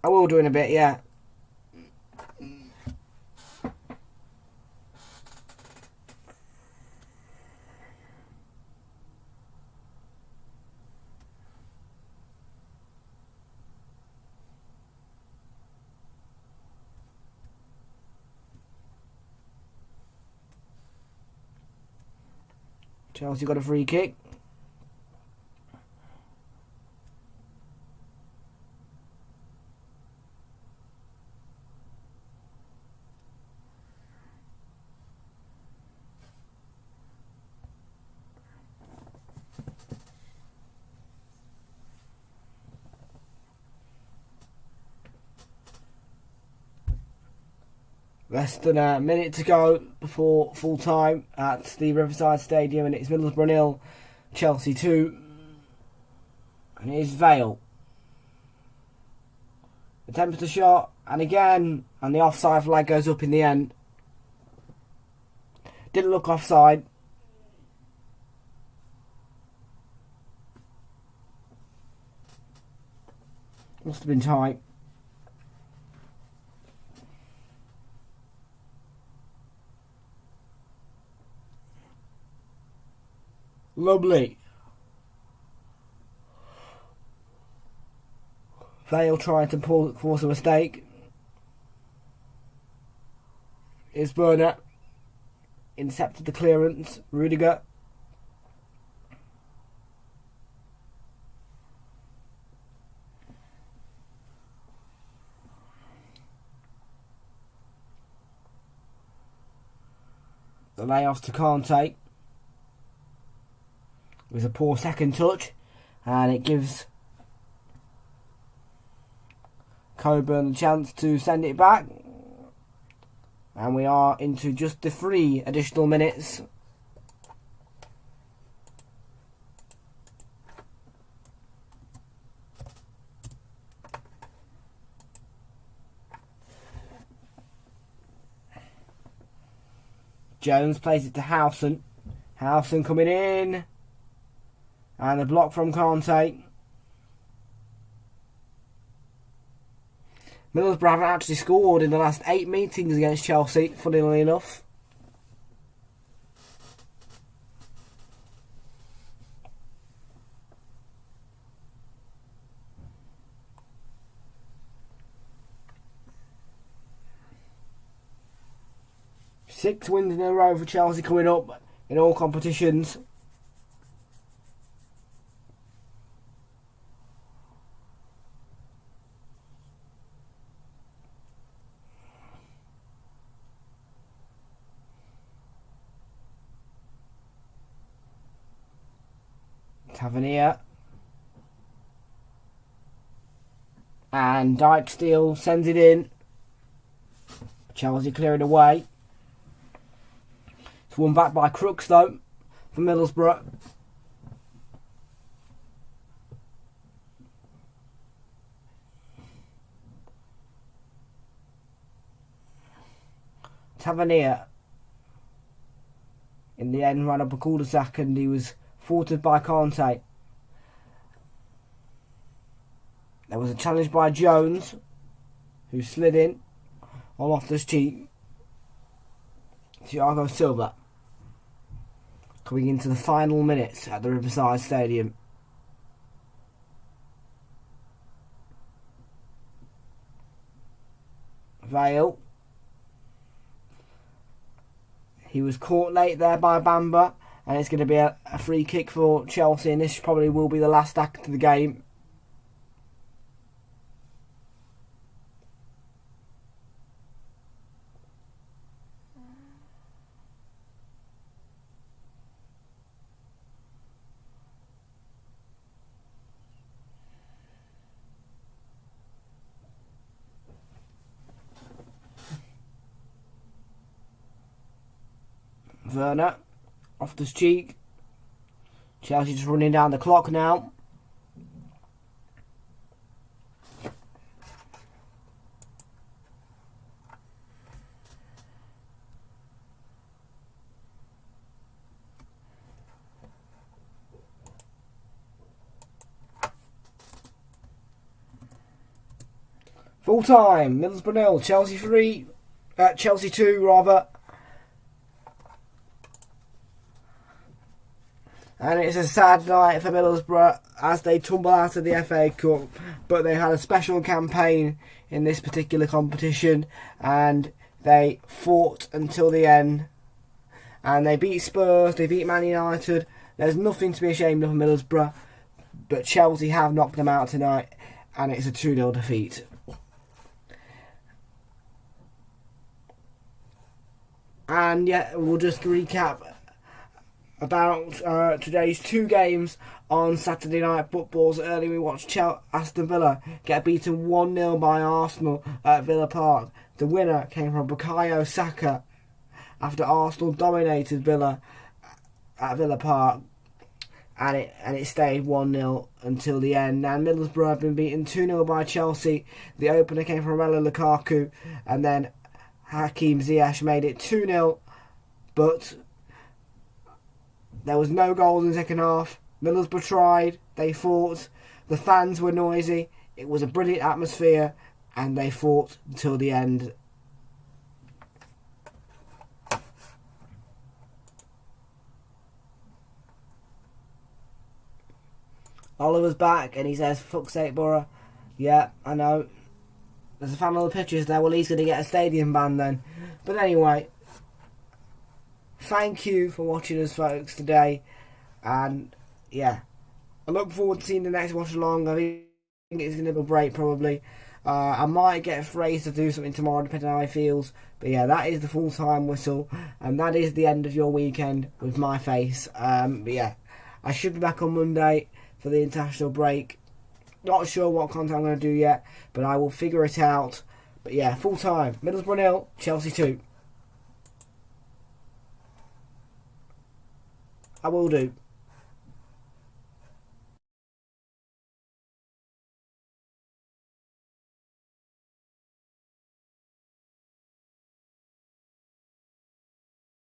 I will do in a bit, yeah. Chelsea got a free kick. Less than a minute to go before full time at the Riverside Stadium, and it's Middlesbrough 0, Chelsea 2. And it is Vale. Attempts a shot, and again, and the offside flag goes up in the end. Didn't look offside. Must have been tight. Lovely. Vale trying to force a mistake. Is Bernat. Intercepted the clearance. Rudiger. The layoff to Kante. It was a poor second touch, and it gives Coburn the chance to send it back. And we are into just the 3 additional minutes. Jones plays it to Howson. Howson coming in. And a block from Kante. Middlesbrough haven't actually scored in the last 8 meetings against Chelsea, funnily enough. Six wins in a row for Chelsea coming up in all competitions. Tavernier. And Dijksteel sends it in. Chelsea clear it away. It's won back by Crooks though for Middlesbrough. Tavernier in the end ran up a cul-de-sac and he was thwarted by Kante. There was a challenge by Jones, who slid in on Loftus-Cheek. Thiago Silva coming into the final minutes at the Riverside Stadium. Vale. He was caught late there by Bamba, and it's going to be a free kick for Chelsea, and this probably will be the last act of the game. Werner, off the cheek. Chelsea just running down the clock now. Full time, Middlesbrough 0, Chelsea 3, Chelsea 2 rather. And it's a sad night for Middlesbrough as they tumble out of the FA Cup, but they had a special campaign in this particular competition and they fought until the end. And they beat Spurs, they beat Man United. There's nothing to be ashamed of Middlesbrough, but Chelsea have knocked them out tonight and it's a 2-0 defeat. And yeah, we'll just recap about today's two games on Saturday Night Footballs. Earlier we watched Aston Villa get beaten 1-0 by Arsenal at Villa Park. The winner came from Bukayo Saka after Arsenal dominated Villa at Villa Park, and it stayed 1-0 until the end. And Middlesbrough have been beaten 2-0 by Chelsea. The opener came from Romelu Lukaku, and then Hakim Ziyech made it 2-0, but there was no goals in the second half. Middlesbrough tried, they fought, the fans were noisy, it was a brilliant atmosphere, and they fought until the end. Oliver's back and he says, "Fuck's sake, Borough." Yeah, I know. There's a fan on the pictures there. Well, he's going to get a stadium ban then. But anyway, thank you for watching us, folks, today. And yeah, I look forward to seeing the next watch along. I think it's going to be a break probably. I might get Fraser to do something tomorrow, depending on how he feels. But yeah, that is the full-time whistle, and that is the end of your weekend with my face. But yeah, I should be back on Monday for the international break. Not sure what content I'm going to do yet, but I will figure it out. But yeah, full-time. Middlesbrough 0, Chelsea 2. I will do.